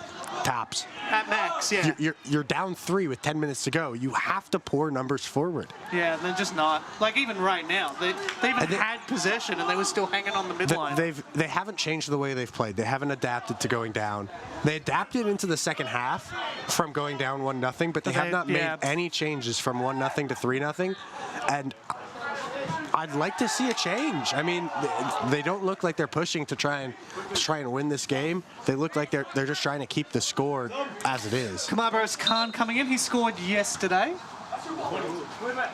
Speaker 2: Tops.
Speaker 1: At max, yeah.
Speaker 2: You're down 3 with 10 minutes to go. You have to pour numbers forward.
Speaker 1: Yeah, they're just not. Like, even right now, they even had possession and they were still hanging on the midline.
Speaker 2: They haven't changed the way they've played. They haven't adapted to going down. They adapted into the second half from going down 1-0, but they have not made any changes from 1-0 to 3-0. And I'd like to see a change. I mean, they don't look like they're pushing to try and win this game. They look like they're just trying to keep the score as it is.
Speaker 1: Kamabaros Khan coming in. He scored yesterday.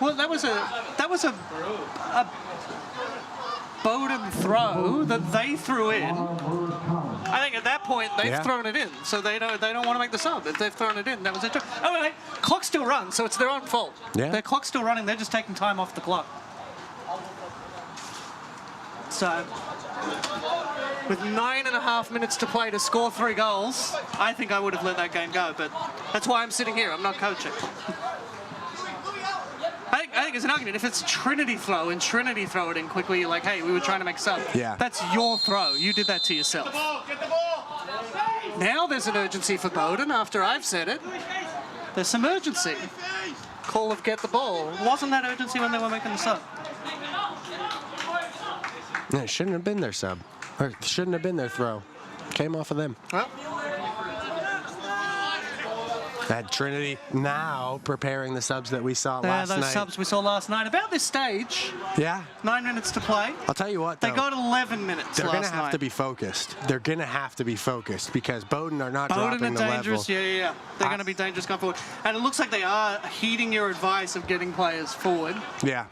Speaker 1: Well, that was a Bowdoin throw that they threw in. I think at that point they've thrown it in, so they don't want to make the sub. If they've thrown it in, that was it. Oh, wait, clock still runs, so it's their own fault.
Speaker 2: Yeah.
Speaker 1: Their clock's still running. They're just taking time off the clock. So, with 9.5 minutes to play to score 3 goals, I think I would have let that game go, but that's why I'm sitting here. I'm not coaching. I think it's an argument. If it's Trinity throw and Trinity throw it in quickly, you're like, hey, we were trying to make a sub.
Speaker 2: Yeah.
Speaker 1: That's your throw. You did that to yourself.
Speaker 3: Get the ball!
Speaker 1: Now there's an urgency for Bowdoin after I've said it. There's some urgency. Call of get the ball. Wasn't that urgency when they were making the sub?
Speaker 2: Yeah, it shouldn't have been their sub. Or it shouldn't have been their throw. Came off of them.
Speaker 1: Well,
Speaker 2: That Trinity now preparing the subs that we saw last
Speaker 1: those
Speaker 2: night.
Speaker 1: subs we saw last night. About this stage,
Speaker 2: Yeah.
Speaker 1: 9 minutes to play.
Speaker 2: I'll tell you what, though.
Speaker 1: They got 11 minutes
Speaker 2: They're going
Speaker 1: last
Speaker 2: to have
Speaker 1: night.
Speaker 2: to be focused. They're going to have to be focused because Bowdoin are not
Speaker 1: Bowdoin
Speaker 2: dropping
Speaker 1: are
Speaker 2: the level.
Speaker 1: dangerous, yeah. They're going to be dangerous going forward. And it looks like they are heeding your advice of getting players forward.
Speaker 2: Yeah.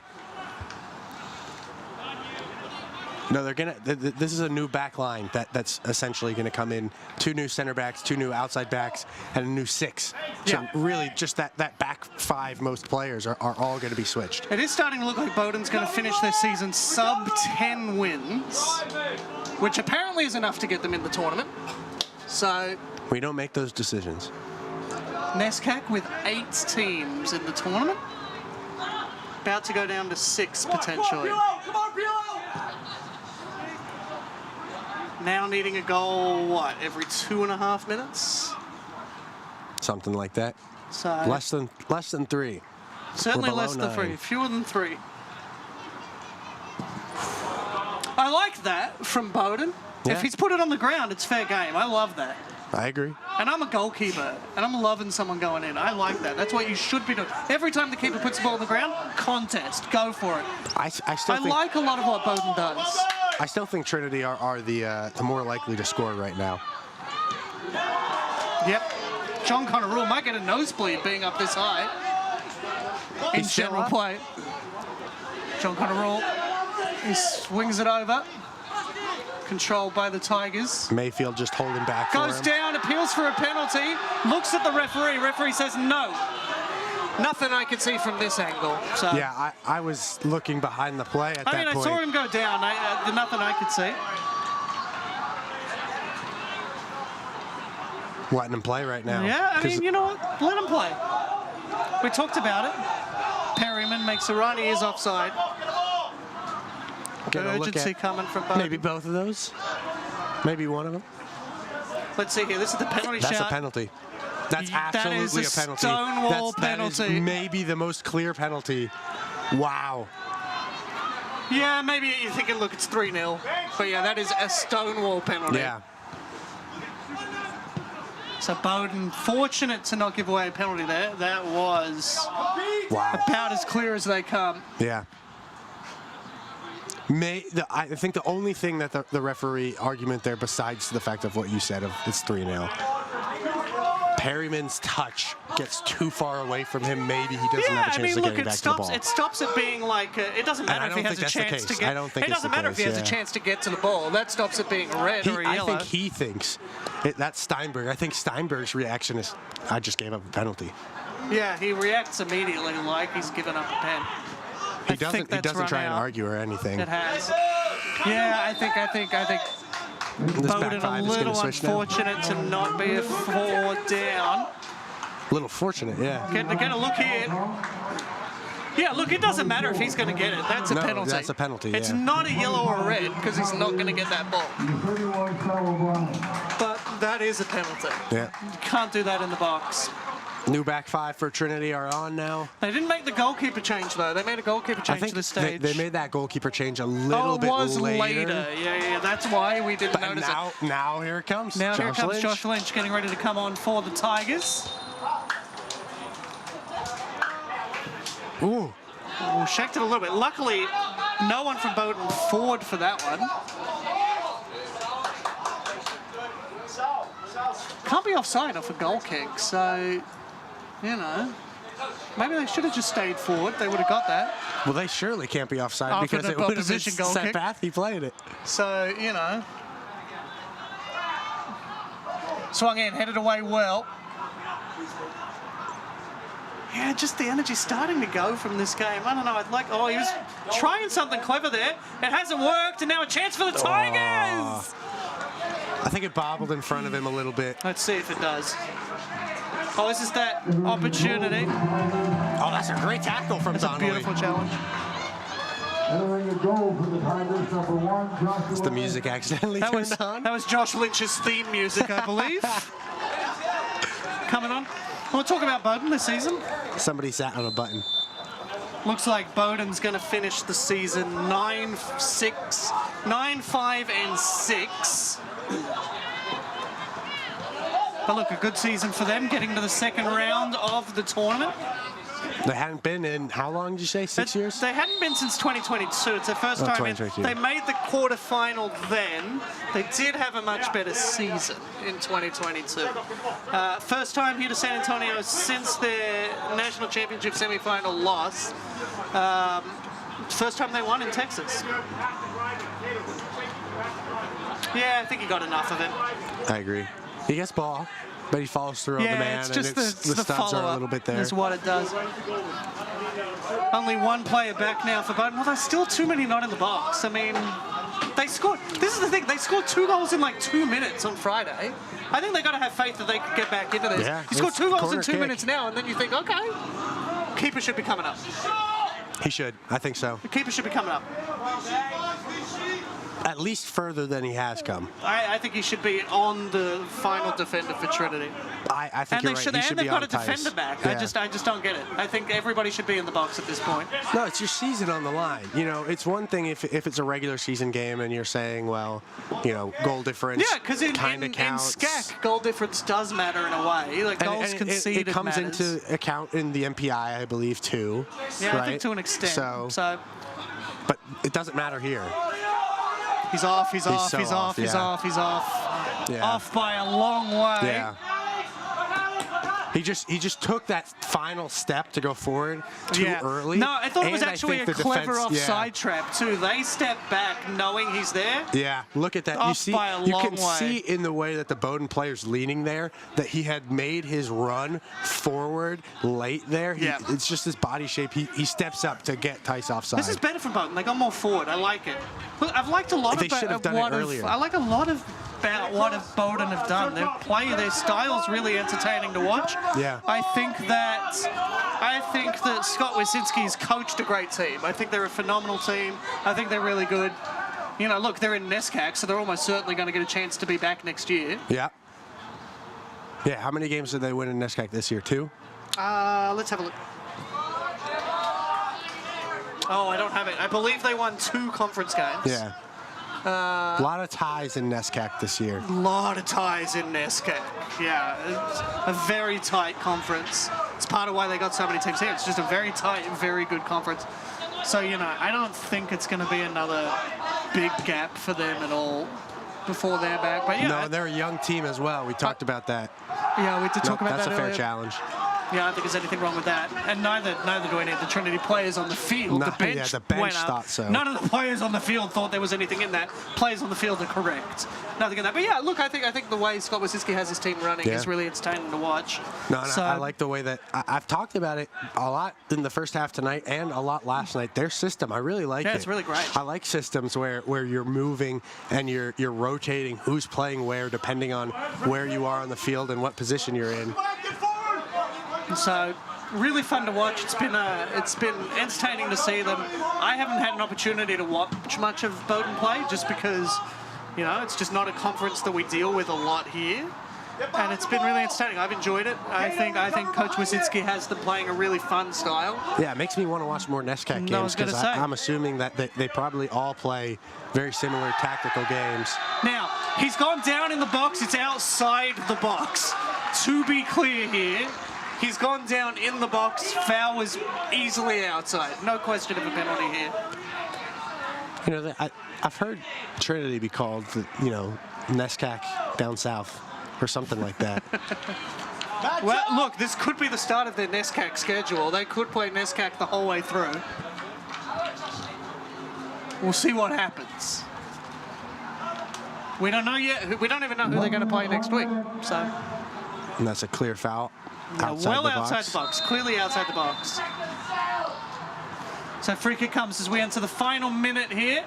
Speaker 2: No, they're gonna. This is a new back line that's essentially going to come in. 2 new center backs, 2 new outside backs, and a new 6. So
Speaker 1: Yeah.
Speaker 2: really, just that back 5 most players are all going to be switched.
Speaker 1: It is starting to look like Bowdoin's going to finish their season sub 10 wins, which apparently is enough to get them in the tournament. So
Speaker 2: We don't make those decisions.
Speaker 1: NESCAC with 8 teams in the tournament. About to go down to 6 potentially.
Speaker 3: Come on, Pilo!
Speaker 1: Now needing a goal, what, every 2.5 minutes?
Speaker 2: Something like that.
Speaker 1: So
Speaker 2: Less than 3.
Speaker 1: certainly
Speaker 2: We're below
Speaker 1: less than 3,
Speaker 2: 9.
Speaker 1: fewer than 3. I like that from Bowdoin.
Speaker 2: Yeah.
Speaker 1: If he's put it on the ground, it's fair game. I love that.
Speaker 2: I agree.
Speaker 1: And I'm a goalkeeper, and I'm loving someone going in. I like that. That's what you should be doing. Every time the keeper puts the ball on the ground, contest. Go for it.
Speaker 2: I still
Speaker 1: I
Speaker 2: think
Speaker 1: like a lot of what Bowdoin does.
Speaker 2: I still think Trinity are the more likely to score right now.
Speaker 1: Yep. John Connorrule might get a nosebleed being up this high. In
Speaker 2: He's still
Speaker 1: general
Speaker 2: up?
Speaker 1: play. John Connorrule, he swings it over. Controlled by the Tigers.
Speaker 2: Mayfield just holding back for
Speaker 1: Goes
Speaker 2: him.
Speaker 1: down, appeals for a penalty, looks at the referee. Referee says no. Nothing I could see from this angle. So
Speaker 2: Yeah, I was looking behind the play at
Speaker 1: I
Speaker 2: that
Speaker 1: mean,
Speaker 2: point.
Speaker 1: I saw him go down. Nothing I could see.
Speaker 2: Letting him play right now.
Speaker 1: Yeah, I
Speaker 2: 'Cause
Speaker 1: mean, you know what? Let him play. We talked about it. Perryman makes a run. He is offside.
Speaker 2: get a look
Speaker 1: Urgency
Speaker 2: at
Speaker 1: coming from both.
Speaker 2: maybe both of those. Maybe one of them.
Speaker 1: Let's see here. This is the penalty
Speaker 2: That's
Speaker 1: shout.
Speaker 2: a penalty. That's
Speaker 1: That
Speaker 2: absolutely
Speaker 1: is a
Speaker 2: a penalty.
Speaker 1: stonewall
Speaker 2: That is
Speaker 1: penalty.
Speaker 2: maybe the most clear penalty. Wow.
Speaker 1: Yeah, maybe you're thinking, look, it's 3-0. But yeah, that is a stonewall penalty.
Speaker 2: Yeah.
Speaker 1: So Bowdoin, fortunate to not give away a penalty there. That was
Speaker 2: Wow.
Speaker 1: about as clear as they come.
Speaker 2: Yeah. I think the only thing that the referee argument there, besides the fact of what you said of it's 3-0, Perryman's touch gets too far away from him. Maybe he doesn't have a
Speaker 1: Yeah,
Speaker 2: chance
Speaker 1: I mean,
Speaker 2: of
Speaker 1: look,
Speaker 2: getting
Speaker 1: it
Speaker 2: back to the
Speaker 1: stops.
Speaker 2: ball.
Speaker 1: It stops it being like it doesn't matter
Speaker 2: I
Speaker 1: if he
Speaker 2: don't
Speaker 1: has a
Speaker 2: think that's the
Speaker 1: chance to
Speaker 2: case.
Speaker 1: get.
Speaker 2: I don't think
Speaker 1: it
Speaker 2: it's
Speaker 1: doesn't
Speaker 2: the
Speaker 1: matter if he
Speaker 2: case,
Speaker 1: has a
Speaker 2: yeah.
Speaker 1: chance to get to the ball. That stops it being red or
Speaker 2: I
Speaker 1: yellow.
Speaker 2: think he thinks that's Steinberg. I think Steinberg's reaction is, I just gave up a penalty.
Speaker 1: Yeah, he reacts immediately like he's given up a pen.
Speaker 2: He doesn't try and argue or anything.
Speaker 1: It has. Yeah, I think
Speaker 2: This back
Speaker 1: Bowdoin a
Speaker 2: five is going
Speaker 1: little
Speaker 2: to switch now.
Speaker 1: unfortunate to not be a 4 down.
Speaker 2: A little fortunate, yeah.
Speaker 1: Get a look here. Yeah, look, it doesn't matter if he's going to get it. That's a
Speaker 2: No,
Speaker 1: penalty.
Speaker 2: that's a penalty,
Speaker 1: It's
Speaker 2: yeah.
Speaker 1: not a yellow or a red because he's not going to get that ball. But that is a penalty.
Speaker 2: Yeah.
Speaker 1: You can't do that in the box.
Speaker 2: New back 5 for Trinity are on now.
Speaker 1: They didn't make the goalkeeper change, though. They made a goalkeeper
Speaker 2: I
Speaker 1: change
Speaker 2: think
Speaker 1: at this stage.
Speaker 2: they made that goalkeeper change a little bit
Speaker 1: it was
Speaker 2: later.
Speaker 1: Yeah, that's why we didn't
Speaker 2: But
Speaker 1: notice it.
Speaker 2: now here it comes.
Speaker 1: Now here
Speaker 2: Josh
Speaker 1: comes
Speaker 2: Lynch.
Speaker 1: Josh Lynch getting ready to come on for the Tigers.
Speaker 2: Ooh.
Speaker 1: Ooh, shacked it a little bit. Luckily, no one from Bowdoin forward for that one. Can't be offside off a goal kick, so, you know, maybe they should have just stayed forward. They would have got that.
Speaker 2: Well, they surely can't be offside
Speaker 1: Off
Speaker 2: because
Speaker 1: an
Speaker 2: it would have been
Speaker 1: opposition goal
Speaker 2: set
Speaker 1: kick.
Speaker 2: path. He played it.
Speaker 1: So, you know. Swung in, headed away well. Yeah, just the energy starting to go from this game. I don't know. I'd like. Oh, he was trying something clever there. It hasn't worked, and now a chance for the Tigers.
Speaker 2: I think it bobbled in front of him a little bit.
Speaker 1: Let's see if it does. Oh, this is that opportunity.
Speaker 2: Oh, that's a great tackle from
Speaker 1: It's a
Speaker 2: Donnelly.
Speaker 1: beautiful challenge.
Speaker 5: Entering a goal for the Tigers, number 1, Joshua.
Speaker 2: The music accidentally
Speaker 1: That
Speaker 2: turned
Speaker 1: was
Speaker 2: on.
Speaker 1: that was Josh Lynch's theme music, I believe. Coming on. We'll talk about Bowdoin this season.
Speaker 2: Somebody sat on a button.
Speaker 1: Looks like Bowdoin's going to finish the season 9-5-6. But look, a good season for them, getting to the second round of the tournament.
Speaker 2: They hadn't been in, how long did you say, 6 years?
Speaker 1: They hadn't been since 2022. It's their first time in.
Speaker 2: 2022.
Speaker 1: They made the quarterfinal then. They did have a much better season in 2022. First time here to San Antonio since their national championship semifinal loss. First time they won in Texas. Yeah, I think he got enough of it.
Speaker 2: I agree. He gets ball, but he follows through on the man,
Speaker 1: it's just
Speaker 2: and the studs
Speaker 1: follow-up
Speaker 2: are a little bit there.
Speaker 1: is what it does. Only one player back now for Bowdoin. Well, there's still too many not in the box. I mean, they scored. This is the thing. They scored 2 goals in like 2 minutes on Friday. I think they got to have faith that they could get back into this.
Speaker 2: Yeah,
Speaker 1: you scored 2 goals in
Speaker 2: corner
Speaker 1: 2
Speaker 2: kick.
Speaker 1: minutes now, and then you think, okay, keeper should be coming up.
Speaker 2: He should. I think so.
Speaker 1: The keeper should be coming up.
Speaker 2: At least further than he has come.
Speaker 1: I think he should be on the final defender for Trinity.
Speaker 2: I think you're right. He should
Speaker 1: they've
Speaker 2: be
Speaker 1: got
Speaker 2: on
Speaker 1: a
Speaker 2: Tice.
Speaker 1: defender back.
Speaker 2: Yeah.
Speaker 1: I just don't get it. I think everybody should be in the box at this point.
Speaker 2: No, it's your season on the line. You know, it's one thing if it's a regular season game and you're saying, well, you know, goal difference
Speaker 1: Yeah, because in SCAC, goal difference does matter in a way. Like goals conceded
Speaker 2: it comes
Speaker 1: matters.
Speaker 2: into account in the MPI, I believe, too.
Speaker 1: Yeah,
Speaker 2: right?
Speaker 1: I think to an extent.
Speaker 2: So, but it doesn't matter here.
Speaker 1: He's off, he's off,
Speaker 2: so
Speaker 1: he's off, he's
Speaker 2: yeah.
Speaker 1: off, he's off.
Speaker 2: Yeah.
Speaker 1: Off by a long way.
Speaker 2: Yeah. He just took that final step to go forward too early.
Speaker 1: No, I thought it was
Speaker 2: and I
Speaker 1: actually a
Speaker 2: think the
Speaker 1: clever
Speaker 2: defense-
Speaker 1: offside trap too. They step back knowing he's there.
Speaker 2: Yeah, look at that.
Speaker 1: Off by a
Speaker 2: You
Speaker 1: long
Speaker 2: can
Speaker 1: way.
Speaker 2: see in the way that the Bowdoin player's leaning there that he had made his run forward late there. It's just his body shape. He steps up to get Tice offside.
Speaker 1: This is better for Bowdoin. They got more forward. I like it. Look, I've liked a lot
Speaker 2: They
Speaker 1: of
Speaker 2: should have done it earlier.
Speaker 1: I like a lot of about what Bowdoin have done. Their style's really entertaining to watch.
Speaker 2: Yeah.
Speaker 1: I think that Scott Wyszynski's coached a great team. I think they're a phenomenal team. I think they're really good. You know, look, they're in NESCAC, so they're almost certainly going to get a chance to be back next year.
Speaker 2: Yeah. Yeah, how many games did they win in NESCAC this year? 2?
Speaker 1: Let's have a look. Oh, I don't have it. I believe they won 2 conference games.
Speaker 2: Yeah. A lot of ties in NESCAC this year.
Speaker 1: A lot of ties in NESCAC. Yeah, it's a very tight conference. It's part of why they got so many teams here. It's just a very tight and very good conference. So, you know, I don't think it's going to be another big gap for them at all before they're back. But yeah,
Speaker 2: No, they're a young team as well. We talked about that.
Speaker 1: Yeah, we did talk about
Speaker 2: that's
Speaker 1: that
Speaker 2: a fair
Speaker 1: earlier.
Speaker 2: challenge.
Speaker 1: Yeah, I don't think there's anything wrong with that. And neither do any of the Trinity players on the field.
Speaker 2: No,
Speaker 1: the bench,
Speaker 2: yeah, the bench
Speaker 1: went up.
Speaker 2: thought so.
Speaker 1: None of the players on the field thought there was anything in that. Players on the field are correct. Nothing in that. But yeah, look, I think the way Scott Wyszynski has his team running is really entertaining to watch.
Speaker 2: No,
Speaker 1: so,
Speaker 2: I like the way that I've talked about it a lot in the first half tonight and a lot last night. Their system, I really like it.
Speaker 1: Yeah, it's really great.
Speaker 2: I like systems where you're moving and you're rotating who's playing where depending on where you are on the field and what position you're in.
Speaker 1: So really fun to watch. It's been entertaining to see them. I haven't had an opportunity to watch much of Bowdoin play just because, you know, it's just not a conference that we deal with a lot here. And it's been really entertaining. I've enjoyed it. I think Coach Wyszynski has them playing a really fun style.
Speaker 2: Yeah, it makes me want to watch more NESCAC games because I'm assuming that they probably all play very similar tactical games.
Speaker 1: Now, he's gone down in the box. It's outside the box. To be clear here, he's gone down in the box. Foul was easily outside. No question of a penalty here.
Speaker 2: You know, I've heard Trinity be called, you know, NESCAC down south or something like that.
Speaker 1: Well, look, this could be the start of their NESCAC schedule. They could play NESCAC the whole way through. We'll see what happens. We don't know yet. We don't even know who they're going to play next week. So,
Speaker 2: And that's a clear foul.
Speaker 1: outside the box. Clearly outside the box. So free kick comes as we enter the final minute here.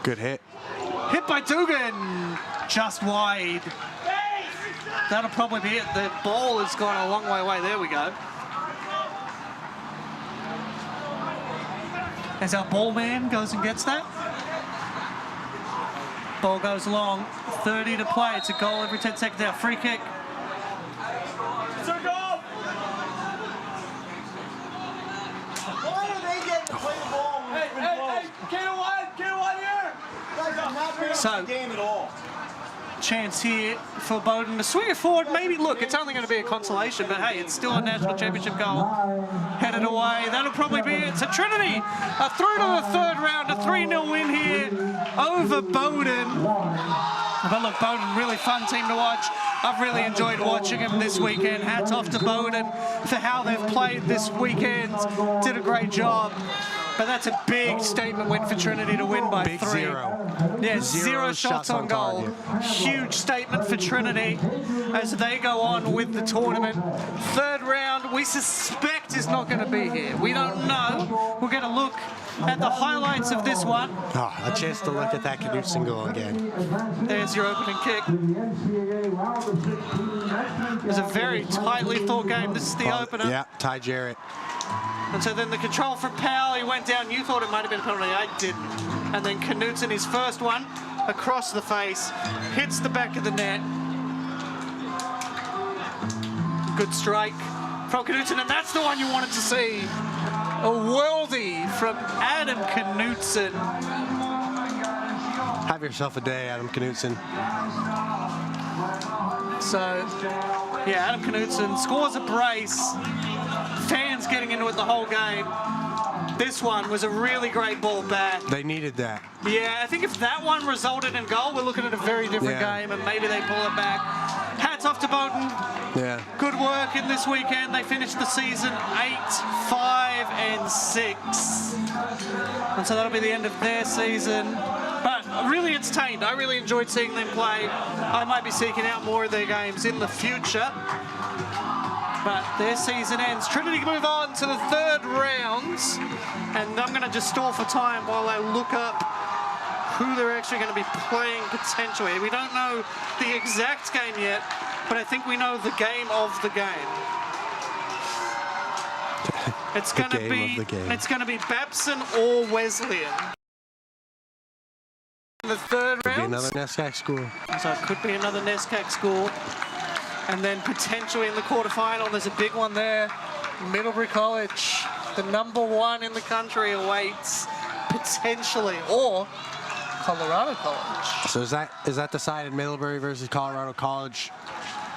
Speaker 2: Good hit.
Speaker 1: Hit by Dugan. Just wide. That'll probably be it. The ball has gone a long way away. There we go. As our ball man goes and gets that. Ball goes long. 30 to play. It's a goal every 10 seconds. Our free kick.
Speaker 3: It's a goal!
Speaker 4: Why do they get to play the ball when it's been close?
Speaker 3: K1 here!
Speaker 4: Guys, I'm not bringing
Speaker 1: So-
Speaker 4: up the game at all.
Speaker 1: chance here for Bowdoin to swing it forward. Maybe, look, it's only going to be a consolation, but hey, it's still a national championship goal headed away. That'll probably be it. So Trinity are through to the third round, a 3-0 win here over Bowdoin. But look, Bowdoin, really fun team to watch. I've really enjoyed watching them this weekend. Hats off to Bowdoin for how they've played this weekend. Did a great job. But that's a big statement win for Trinity to win by
Speaker 2: Big
Speaker 1: 3.
Speaker 2: zero.
Speaker 1: Yeah, zero shots on goal.
Speaker 2: target.
Speaker 1: Huge statement for Trinity as they go on with the tournament. Third round, we suspect is not going to be here. We don't know. We're going to look at the highlights of this one.
Speaker 2: Oh, a chance to look at that Knutson goal again.
Speaker 1: There's your opening kick. It was a very tightly thought game. This is the opener.
Speaker 2: Yeah, Ty Jarrett.
Speaker 1: And so then the control from Powell, he went down. You thought it might have been a penalty. I didn't. And then Knutson, his first one, across the face, hits the back of the net. Good strike from Knutson, and that's the one you wanted to see. A worldie from Adam Knutson.
Speaker 2: Have yourself a day, Adam Knutson.
Speaker 1: So, yeah, Adam Knutson scores a brace. Fans getting into it the whole game. This one was a really great ball back.
Speaker 2: They needed that.
Speaker 1: Yeah, I think if that one resulted in goal, we're looking at a very different game, and maybe they pull it back. Hats off to Bowdoin.
Speaker 2: Yeah.
Speaker 1: Good work in this weekend. They finished the season 8-5-6. And so that'll be the end of their season. But really entertained. I really enjoyed seeing them play. I might be seeking out more of their games in the future. But their season ends. Trinity move on to the third rounds. And I'm going to just stall for time while I look up who they're actually going to be playing potentially. We don't know the exact game yet, but I think we know the game of the game. It's going to be Babson or Wesleyan. In the third round.
Speaker 2: Another NESCAC school.
Speaker 1: So it could be another NESCAC school. And then potentially in the quarterfinal, there's a big one there. Middlebury College, the #1 in the country, awaits potentially, or Colorado College.
Speaker 2: So is that decided, Middlebury versus Colorado College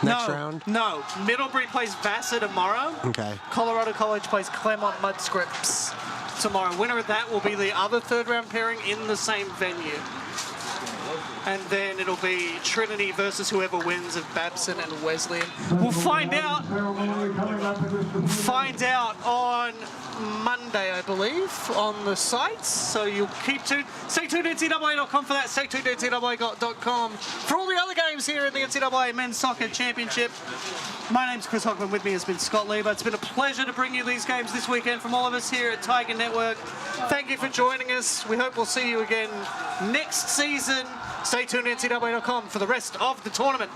Speaker 2: next round?
Speaker 1: No, Middlebury plays Vassar tomorrow.
Speaker 2: Okay.
Speaker 1: Colorado College plays Claremont Mudscripts tomorrow. Winner of that will be the other third round pairing in the same venue. And then it'll be Trinity versus whoever wins of Babson and Wesleyan. We'll find out on Monday, I believe, on the sites. So you'll keep tuned. Stay tuned to NCAA.com for that. Stay tuned to NCAA.com for all the other games here in the NCAA Men's Soccer Championship. My name's Chris Hockman. With me has been Scott Lieber. It's been a pleasure to bring you these games this weekend from all of us here at Tiger Network. Thank you for joining us. We hope we'll see you again next season. Stay tuned to NCAA.com for the rest of the tournament.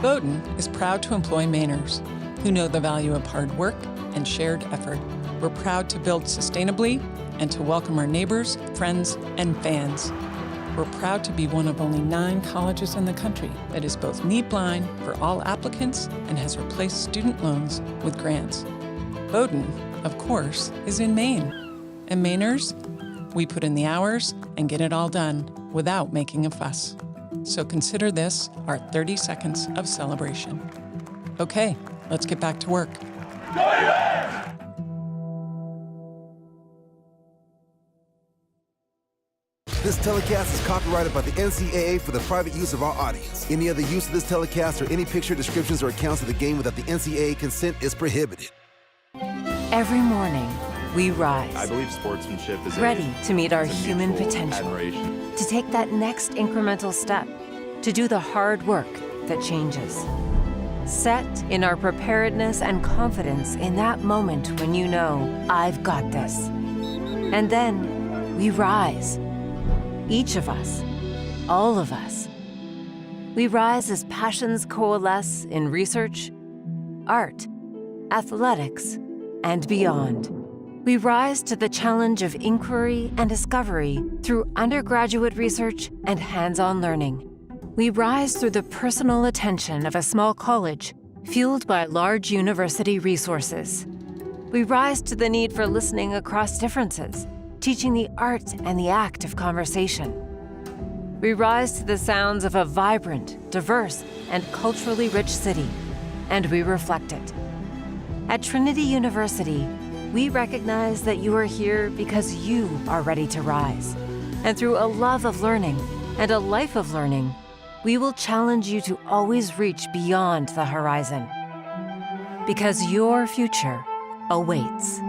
Speaker 6: Bowdoin is proud to employ Mainers who know the value of hard work and shared effort. We're proud to build sustainably and to welcome our neighbors, friends, and fans. We're proud to be one of only 9 colleges in the country that is both need blind for all applicants and has replaced student loans with grants. Bowdoin, of course, is in Maine. And Mainers, we put in the hours and get it all done without making a fuss. So consider this our 30 seconds of celebration. Okay, let's get back to work.
Speaker 7: This telecast is copyrighted by the NCAA for the private use of our audience. Any other use of this telecast or any picture, descriptions, or accounts of the game without the NCAA consent is prohibited.
Speaker 8: Every morning, we rise.
Speaker 9: I believe sportsmanship is
Speaker 8: ready to meet our human
Speaker 9: mutual
Speaker 8: potential.
Speaker 9: admiration.
Speaker 8: To take that next incremental step. To do the hard work that changes. Set in our preparedness and confidence in that moment when you know, I've got this. And then we rise. Each of us, all of us. We rise as passions coalesce in research, art, athletics, and beyond. We rise to the challenge of inquiry and discovery through undergraduate research and hands-on learning. We rise through the personal attention of a small college fueled by large university resources. We rise to the need for listening across differences, teaching the art and the act of conversation. We rise to the sounds of a vibrant, diverse, and culturally rich city, and we reflect it. At Trinity University, we recognize that you are here because you are ready to rise. And through a love of learning and a life of learning, we will challenge you to always reach beyond the horizon. Because your future awaits.